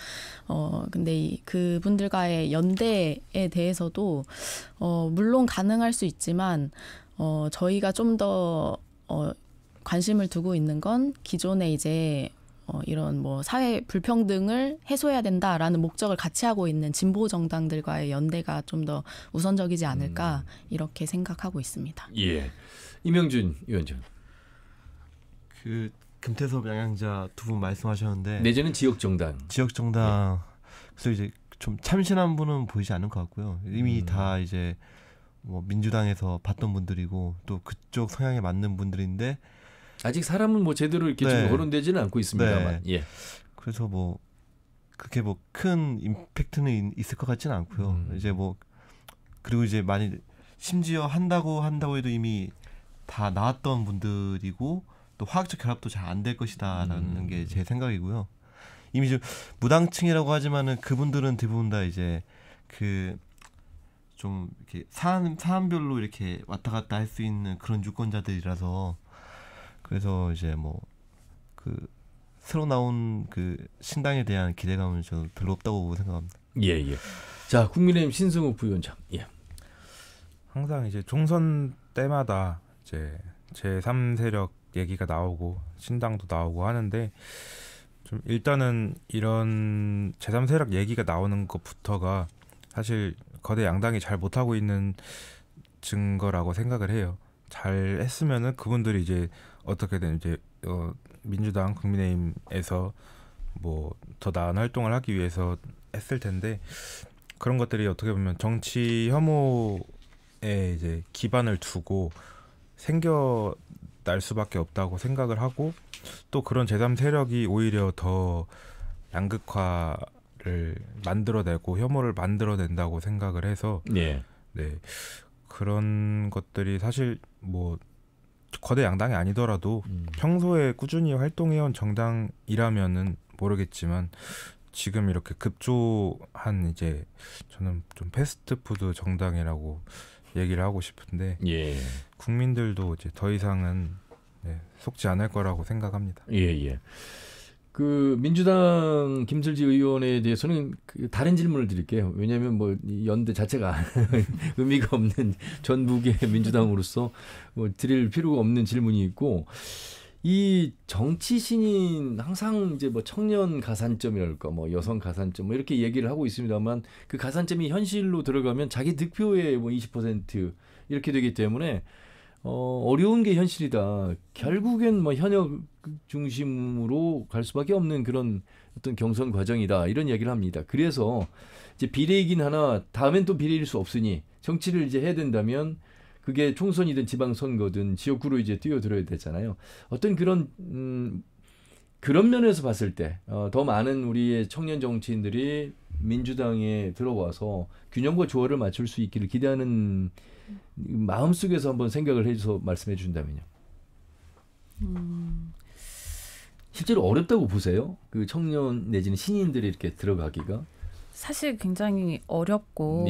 [SPEAKER 8] 근데 그분들과의 연대에 대해서도 물론 가능할 수 있지만, 저희가 좀 더 관심을 두고 있는 건 기존에 이제 이런 뭐 사회 불평등을 해소해야 된다라는 목적을 같이 하고 있는 진보 정당들과의 연대가 좀 더 우선적이지 않을까, 이렇게 생각하고 있습니다.
[SPEAKER 1] 예. 이명준 위원장.
[SPEAKER 9] 그 금태섭 양양자 두 분 말씀하셨는데,
[SPEAKER 1] 내지는 지역정당.
[SPEAKER 9] 그래서 이제 좀 참신한 분은 보이지 않는 것 같고요. 이미 다 이제 뭐 민주당에서 봤던 분들이고 또 그쪽 성향에 맞는 분들인데,
[SPEAKER 1] 아직 사람은 뭐 제대로 이렇게 좀 거론되지는 않고 있습니다만.
[SPEAKER 9] 그래서 뭐 그렇게 뭐 큰 임팩트는 있을 것 같지는 않고요. 이제 뭐 그리고 이제 많이 심지어 한다고 해도 이미 다 나왔던 분들이고, 또 화학적 결합도 잘 안 될 것이다라는 게 제 생각이고요. 이미 좀 무당층이라고 하지만은 그분들은 대부분 다 이제 그 좀 이렇게 사안별로 이렇게 왔다 갔다 할 수 있는 그런 유권자들이라서, 그래서 이제 뭐 그 새로 나온 그 신당에 대한 기대감은 저는 별로 없다고 생각합니다.
[SPEAKER 1] 자, 국민의힘 신승욱 부위원장.
[SPEAKER 7] 항상 이제 총선 때마다 이제 제3세력 얘기가 나오고 신당도 나오고 하는데, 좀 일단은 이런 제3세력 얘기가 나오는 것부터가 사실 거대 양당이 잘 못하고 있는 증거라고 생각을 해요. 잘 했으면은 그분들이 이제 어떻게든 이제 민주당, 국민의힘에서 뭐 더 나은 활동을 하기 위해서 했을 텐데, 그런 것들이 어떻게 보면 정치 혐오에 이제 기반을 두고 날 수밖에 없다고 생각을 하고 또 그런 제3 세력이 오히려 더 양극화를 만들어내고 혐오를 만들어낸다고 생각을 해서 네 그런 것들이 사실 뭐 거대 양당이 아니더라도 평소에 꾸준히 활동해온 정당이라면은 모르겠지만 지금 이렇게 급조한 이제 저는 좀 패스트푸드 정당이라고 얘기를 하고 싶은데 국민들도 이제 더 이상은 속지 않을 거라고 생각합니다.
[SPEAKER 1] 그 민주당 김슬지 의원에 대해서는 그 다른 질문을 드릴게요. 왜냐하면 뭐 연대 자체가 의미가 없는 전북의 민주당으로서 뭐 드릴 필요가 없는 질문이 있고 이 정치 신인 항상 이제 뭐 청년 가산점이랄까 뭐 여성 가산점 뭐 이렇게 얘기를 하고 있습니다만 그 가산점이 현실로 들어가면 자기 득표의 뭐 20% 이렇게 되기 때문에 어려운 게 현실이다. 결국엔 뭐 현역 중심으로 갈 수밖에 없는 그런 어떤 경선 과정이다. 이런 얘기를 합니다. 그래서 이제 비례이긴 하나 다음엔 또 비례일 수 없으니 정치를 이제 해야 된다면 그게 총선이든 지방선거든 지역구로 이제 뛰어들어야 되잖아요. 어떤 그런 면에서 봤을 때 더 많은 우리의 청년 정치인들이 민주당에 들어와서 균형과 조화를 맞출 수 있기를 기대하는 마음속에서 한번 생각을 해줘서 말씀해 준다면요. 실제로 어렵다고 보세요? 그 청년 내지는 신인들이 이렇게 들어가기가?
[SPEAKER 6] 사실 굉장히 어렵고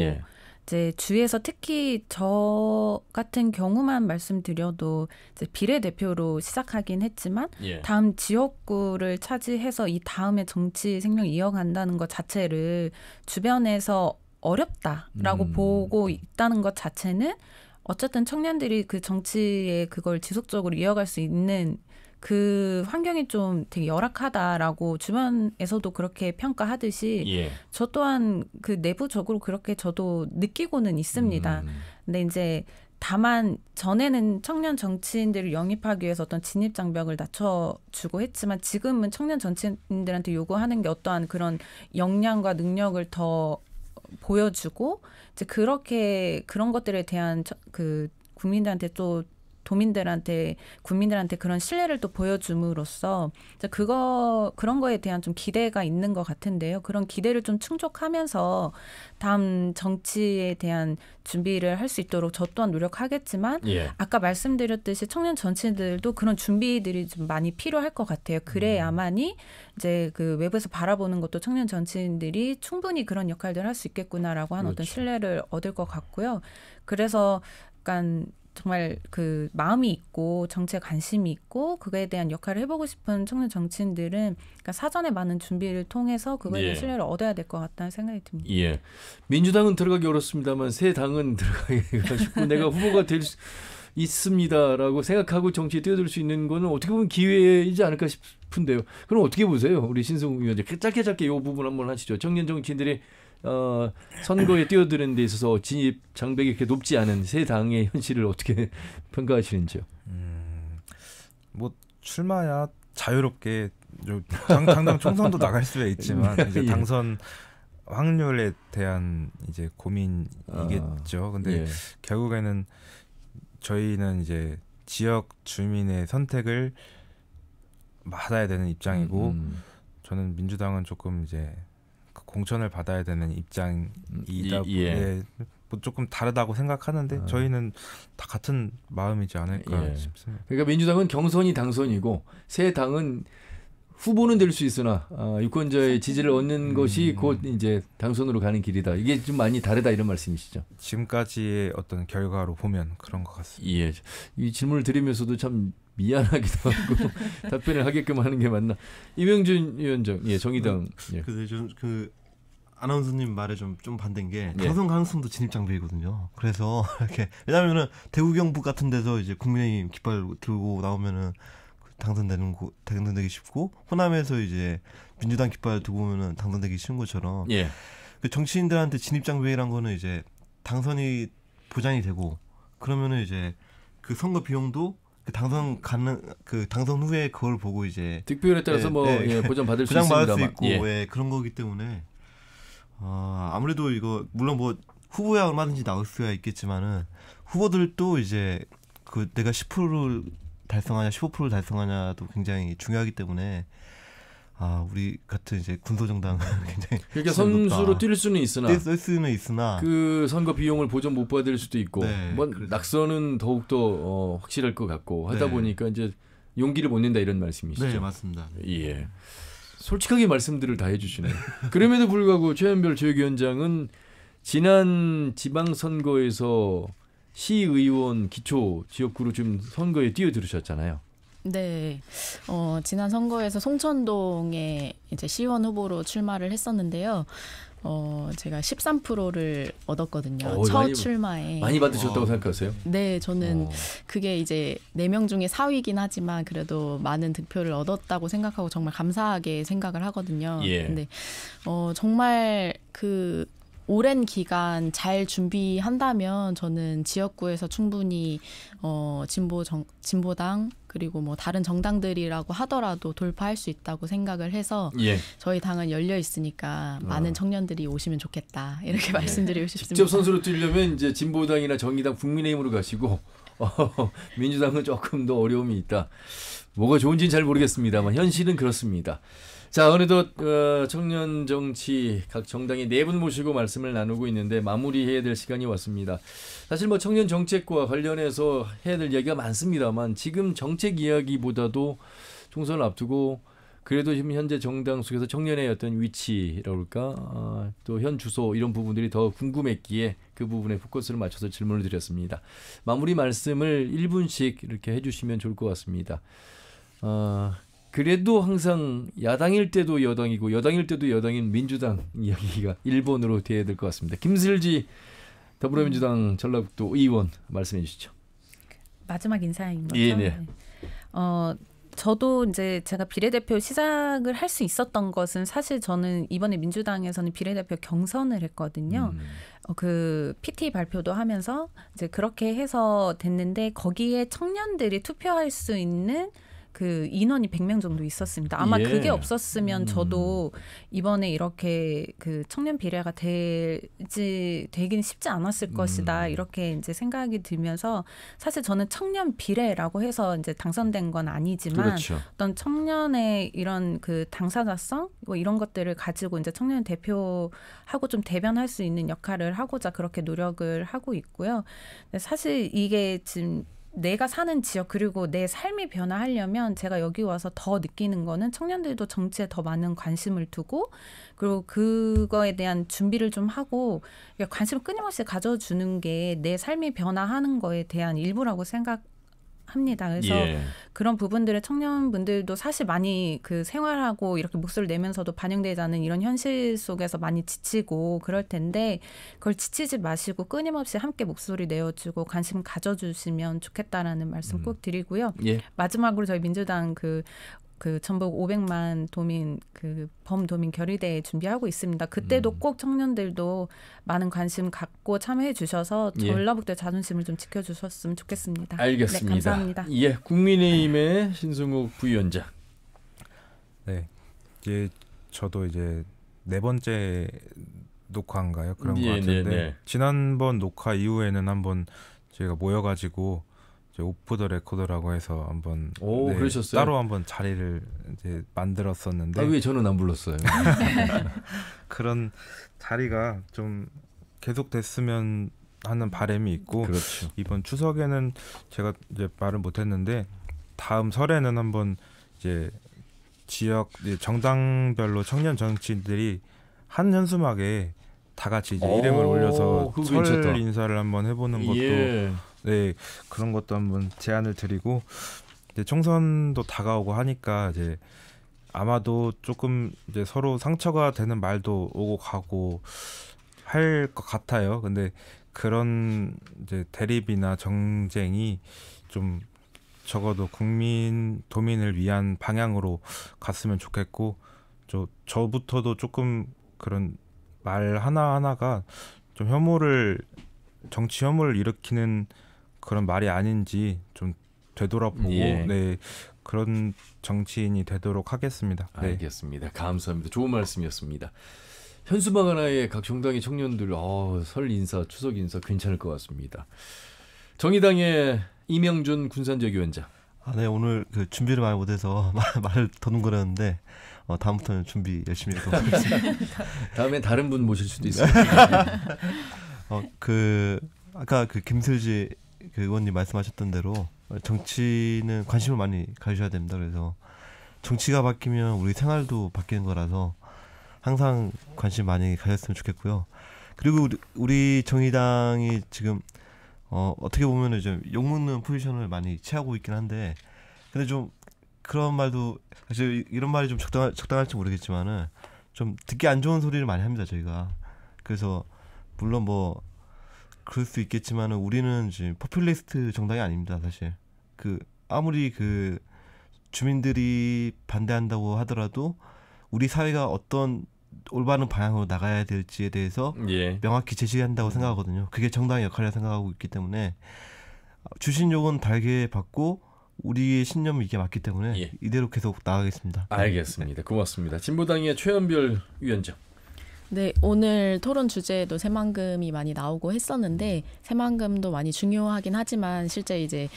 [SPEAKER 6] 이제 주에서 특히 저 같은 경우만 말씀드려도 이제 비례대표로 시작하긴 했지만 다음 지역구를 차지해서 이 다음에 정치 생명 이어간다는 것 자체를 주변에서 어렵다라고 보고 있다는 것 자체는 어쨌든 청년들이 그 정치에 그걸 지속적으로 이어갈 수 있는 그 환경이 좀 되게 열악하다라고 주변에서도 그렇게 평가하듯이 저 또한 그 내부적으로 그렇게 저도 느끼고는 있습니다. 근데 이제 다만 전에는 청년 정치인들을 영입하기 위해서 어떤 진입 장벽을 낮춰주고 했지만 지금은 청년 정치인들한테 요구하는 게 어떠한 그런 역량과 능력을 더 보여주고 이제 그렇게 그런 것들에 대한 그 국민들한테 또 국민들한테 그런 신뢰를 또 보여줌으로써 그런 거에 대한 좀 기대가 있는 것 같은데요. 그런 기대를 좀 충족하면서 다음 정치에 대한 준비를 할 수 있도록 저 또한 노력하겠지만 아까 말씀드렸듯이 청년 정치인들도 그런 준비들이 좀 많이 필요할 것 같아요. 그래야만이 이제 그 외부에서 바라보는 것도 청년 정치인들이 충분히 그런 역할들을 할 수 있겠구나라고 하는 어떤 신뢰를 얻을 것 같고요. 그래서 약간 정말 그 마음이 있고 정치에 관심이 있고 그거에 대한 역할을 해보고 싶은 청년 정치인들은 그러니까 사전에 많은 준비를 통해서 그거에 대한 신뢰를 얻어야 될 것 같다는 생각이 듭니다.
[SPEAKER 1] 민주당은 들어가기 어렵습니다만 새 당은 들어가기가 쉽고 내가 후보가 될 수 있습니다라고 생각하고 정치에 뛰어들 수 있는 거는 어떻게 보면 기회이지 않을까 싶은데요. 그럼 어떻게 보세요? 우리 신승우 위원장 짧게 이 부분 한번 하시죠. 청년 정치인들이 선거에 뛰어드는 데 있어서 진입 장벽이 그렇게 높지 않은 새 당의 현실을 어떻게 평가하시는지요?
[SPEAKER 7] 뭐 출마야 자유롭게 당장 총선도 나갈 수야 있지만 이제 당선 확률에 대한 이제 고민이겠죠. 근데 결국에는 저희는 이제 지역 주민의 선택을 받아야 되는 입장이고 저는 민주당은 조금 이제 공천을 받아야 되는 입장이다. 뭐 조금 다르다고 생각하는데 저희는 다 같은 마음이지 않을까 싶습니다.
[SPEAKER 1] 그러니까 민주당은 경선이 당선이고 새 당은 후보는 될 수 있으나 유권자의 지지를 얻는 것이 곧 이제 당선으로 가는 길이다. 이게 좀 많이 다르다 이런 말씀이시죠?
[SPEAKER 7] 지금까지의 어떤 결과로 보면 그런 것 같습니다.
[SPEAKER 1] 이 질문을 드리면서도 참 미안하기도 하고 답변을 하게끔 하는 게 맞나? 이명준 위원장, 정의당.
[SPEAKER 9] 그 아나운서님 말에 좀 반대인 게 당선 가능성도 진입 장벽이거든요. 그래서 이렇게 왜냐하면은 대구 경북 같은 데서 이제 국민의힘 깃발 들고 나오면은 당선되기 쉽고 호남에서 이제 민주당 깃발 들고 오면은 당선되기 쉬운 것처럼 그 정치인들한테 진입 장벽이란 거는 이제 당선이 보장이 되고 그러면은 이제 그 선거 비용도 당선 후에 그걸 보고 이제
[SPEAKER 1] 득표율에 따라서 보장 받을 수
[SPEAKER 9] 있고 그런 거기 때문에 아무래도 이거 물론 뭐 후보야 얼마든지 나올 수가 있겠지만은 후보들도 이제 그 내가 10%를 달성하냐 15%를 달성하냐도 굉장히 중요하기 때문에 우리 같은 이제 군소정당은 굉장히
[SPEAKER 1] 그러니까 선수로 뛸 수는 있으나 그 선거 비용을 보전 못 받을 수도 있고 낙선은 더욱더 확실할 것 같고 하다 보니까 이제 용기를 못 낸다 이런 말씀이시죠?
[SPEAKER 9] 네, 맞습니다.
[SPEAKER 1] 예. 솔직하게 말씀들을 다 해주시네요. 그럼에도 불구하고 최현별 지역위원장은 지난 지방선거에서 시의원 기초 지역구로 지금 선거에 뛰어들으셨잖아요.
[SPEAKER 8] 네, 지난 선거에서 송천동에 이제 시의원 후보로 출마를 했었는데요. 제가 13%를 얻었거든요. 첫 출마에.
[SPEAKER 1] 많이 받으셨다고 생각하세요?
[SPEAKER 8] 네, 저는 그게 이제 4명 중에 4위긴 하지만 그래도 많은 득표를 얻었다고 생각하고 정말 감사하게 생각을 하거든요.
[SPEAKER 1] 예.
[SPEAKER 8] 근데 정말 그 오랜 기간 잘 준비한다면 저는 지역구에서 충분히 진보당 그리고 뭐 다른 정당들이라고 하더라도 돌파할 수 있다고 생각을 해서 저희 당은 열려 있으니까 많은 청년들이 오시면 좋겠다 이렇게 말씀드리고 싶습니다.
[SPEAKER 1] 직접 선수로 뛰려면 이제 진보당이나 정의당, 국민의힘으로 가시고 민주당은 조금 더 어려움이 있다. 뭐가 좋은지는 잘 모르겠습니다만 현실은 그렇습니다. 자, 어느덧 청년 정치 각 정당의 4분 모시고 말씀을 나누고 있는데 마무리해야 될 시간이 왔습니다. 사실 뭐 청년 정책과 관련해서 해야 될 이야기가 많습니다만 지금 정책 이야기보다도 총선을 앞두고 그래도 지금 현재 정당 속에서 청년의 어떤 위치라고 할까 또 현 주소 이런 부분들이 더 궁금했기에 그 부분에 포커스를 맞춰서 질문을 드렸습니다. 마무리 말씀을 1분씩 이렇게 해주시면 좋을 것 같습니다. 그래도 항상 야당일 때도 여당이고 여당일 때도 여당인 민주당 이야기가 1번으로 돼야 될 것 같습니다. 김슬지 더불어민주당 전라북도 의원 말씀해 주시죠.
[SPEAKER 6] 마지막 인사인 거죠?
[SPEAKER 1] 네.
[SPEAKER 6] 저도 이제 제가 비례대표 시작을 할 수 있었던 것은 사실 저는 이번에 민주당에서는 비례대표 경선을 했거든요. 그 PT 발표도 하면서 이제 그렇게 해서 됐는데 거기에 청년들이 투표할 수 있는 그 인원이 100명 정도 있었습니다. 아마 그게 없었으면 저도 이번에 이렇게 그 청년 비례가 되긴 쉽지 않았을 것이다. 이렇게 이제 생각이 들면서 사실 저는 청년 비례라고 해서 이제 당선된 건 아니지만 어떤 청년의 이런 그 당사자성 뭐 이런 것들을 가지고 이제 청년 대표하고 좀 대변할 수 있는 역할을 하고자 그렇게 노력을 하고 있고요. 사실 이게 지금 내가 사는 지역 그리고 내 삶이 변화하려면 제가 여기 와서 더 느끼는 거는 청년들도 정치에 더 많은 관심을 두고 그리고 그거에 대한 준비를 좀 하고 관심을 끊임없이 가져주는 게 내 삶이 변화하는 거에 대한 일부라고 생각합니다. 그래서 그런 부분들을 청년분들도 사실 많이 그 생활하고 이렇게 목소리를 내면서도 반영되지 않는 이런 현실 속에서 많이 지치고 그럴 텐데 그걸 지치지 마시고 끊임없이 함께 목소리 내어주고 관심 가져주시면 좋겠다라는 말씀 꼭 드리고요. 마지막으로 저희 민주당 그 전북 500만 도민 그 범도민 결의대 준비하고 있습니다. 그때도 꼭 청년들도 많은 관심 갖고 참여해 주셔서 전라북도의 자존심을 좀 지켜주셨으면 좋겠습니다.
[SPEAKER 1] 알겠습니다.
[SPEAKER 6] 네, 감사합니다.
[SPEAKER 1] 국민의힘의 신승욱 부위원장.
[SPEAKER 7] 네, 이제 저도 이제 4번째 녹화인가요? 그런 것 같은데 지난번 녹화 이후에는 한번 저희가 모여가지고 오프 더 레코더라고 해서 한번
[SPEAKER 1] 그러셨어요?
[SPEAKER 7] 따로 한번 자리를 이제 만들었었는데
[SPEAKER 1] 왜 저는 안 불렀어요?
[SPEAKER 7] 그런 자리가 좀 계속 됐으면 하는 바람이 있고 이번 추석에는 제가 이제 말을 못했는데 다음 설에는 한번 이제 지역 정당별로 청년 정치인들이 한 현수막에 다 같이 이제 이름을 올려서 설 괜찮다. 인사를 한번 해보는 것도 네, 그런 것도 한번 제안을 드리고 이제 총선도 다가오고 하니까 이제 아마도 조금 이제 서로 상처가 되는 말도 오고 가고 할 것 같아요. 근데 그런 이제 대립이나 정쟁이 좀 적어도 도민을 위한 방향으로 갔으면 좋겠고 저부터도 조금 그런 말 하나하나가 좀 정치 혐오를 일으키는 그런 말이 아닌지 좀 되돌아보고 그런 정치인이 되도록 하겠습니다.
[SPEAKER 1] 알겠습니다. 감사합니다. 좋은 말씀이었습니다. 현수막 하나에 각 정당의 청년들 설 인사, 추석 인사 괜찮을 것 같습니다. 정의당의 이명준 군산지역위원장.
[SPEAKER 9] 네, 오늘 그 준비를 많이 못해서 말을 더듬거렸는데 다음부터는 준비 열심히 해서
[SPEAKER 1] 다음엔 다른 분 모실 수도 있어요.
[SPEAKER 9] 아까 그 김슬지 그 의원님 말씀하셨던 대로 정치는 관심을 많이 가지셔야 됩니다. 그래서 정치가 바뀌면 우리 생활도 바뀌는 거라서 항상 관심 많이 가졌으면 좋겠고요. 그리고 우리 정의당이 지금 어떻게 보면은 좀 욕먹는 포지션을 많이 취하고 있긴 한데, 근데 좀 그런 말도 사실 이런 말이 좀 적당할지 모르겠지만은 좀 듣기 안 좋은 소리를 많이 합니다, 저희가. 그래서 물론 뭐 그럴 수 있겠지만은 우리는 지금 포퓰리스트 정당이 아닙니다, 사실. 아무리 주민들이 반대한다고 하더라도 우리 사회가 어떤 올바른 방향으로 나가야 될지에 대해서 명확히 제시한다고 생각하거든요. 그게 정당의 역할이라고 생각하고 있기 때문에 주신 욕은 달게 받고 우리의 신념이 이게 맞기 때문에 이대로 계속 나가겠습니다.
[SPEAKER 1] 알겠습니다. 고맙습니다. 진보당의 최연별 위원장.
[SPEAKER 8] 네, 오늘 토론 주제도 새만금이 많이 나오고 했었는데 새만금도 많이 중요하긴 하지만 실제 이제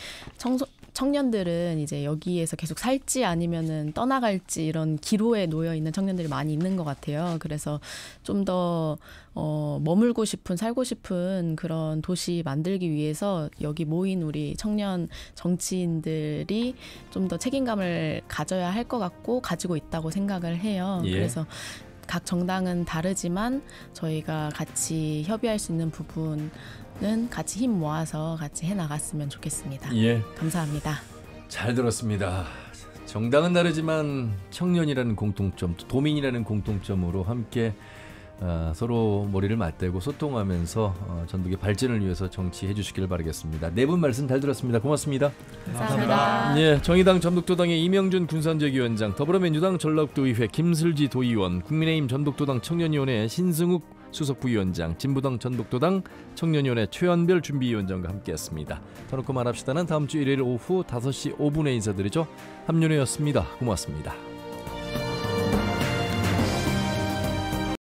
[SPEAKER 8] 청년들은 이제 여기에서 계속 살지 아니면은 떠나갈지 이런 기로에 놓여 있는 청년들이 많이 있는 것 같아요. 그래서 좀 더 머물고 싶은, 살고 싶은 그런 도시 만들기 위해서 여기 모인 우리 청년 정치인들이 좀 더 책임감을 가져야 할 것 같고 가지고 있다고 생각을 해요. 그래서 각 정당은 다르지만 저희가 같이 협의할 수 있는 부분은 같이 힘 모아서 같이 해나갔으면 좋겠습니다. 감사합니다.
[SPEAKER 1] 잘 들었습니다. 정당은 다르지만 청년이라는 공통점, 도민이라는 공통점으로 함께 서로 머리를 맞대고 소통하면서 전북의 발전을 위해서 정치해 주시기를 바라겠습니다. 네 분 말씀 잘 들었습니다. 고맙습니다.
[SPEAKER 8] 감사합니다.
[SPEAKER 1] 정의당 전북도당의 이명준 군산지역위원장, 더불어민주당 전라북도의회 김슬지 도의원, 국민의힘 전북도당 청년위원회 신승욱 수석부위원장, 진보당 전북도당 청년위원회 최연별 준비위원장과 함께했습니다. 터놓고 말합시다는 다음 주 일요일 오후 5시 5분에 인사드리죠. 함윤호였습니다. 고맙습니다.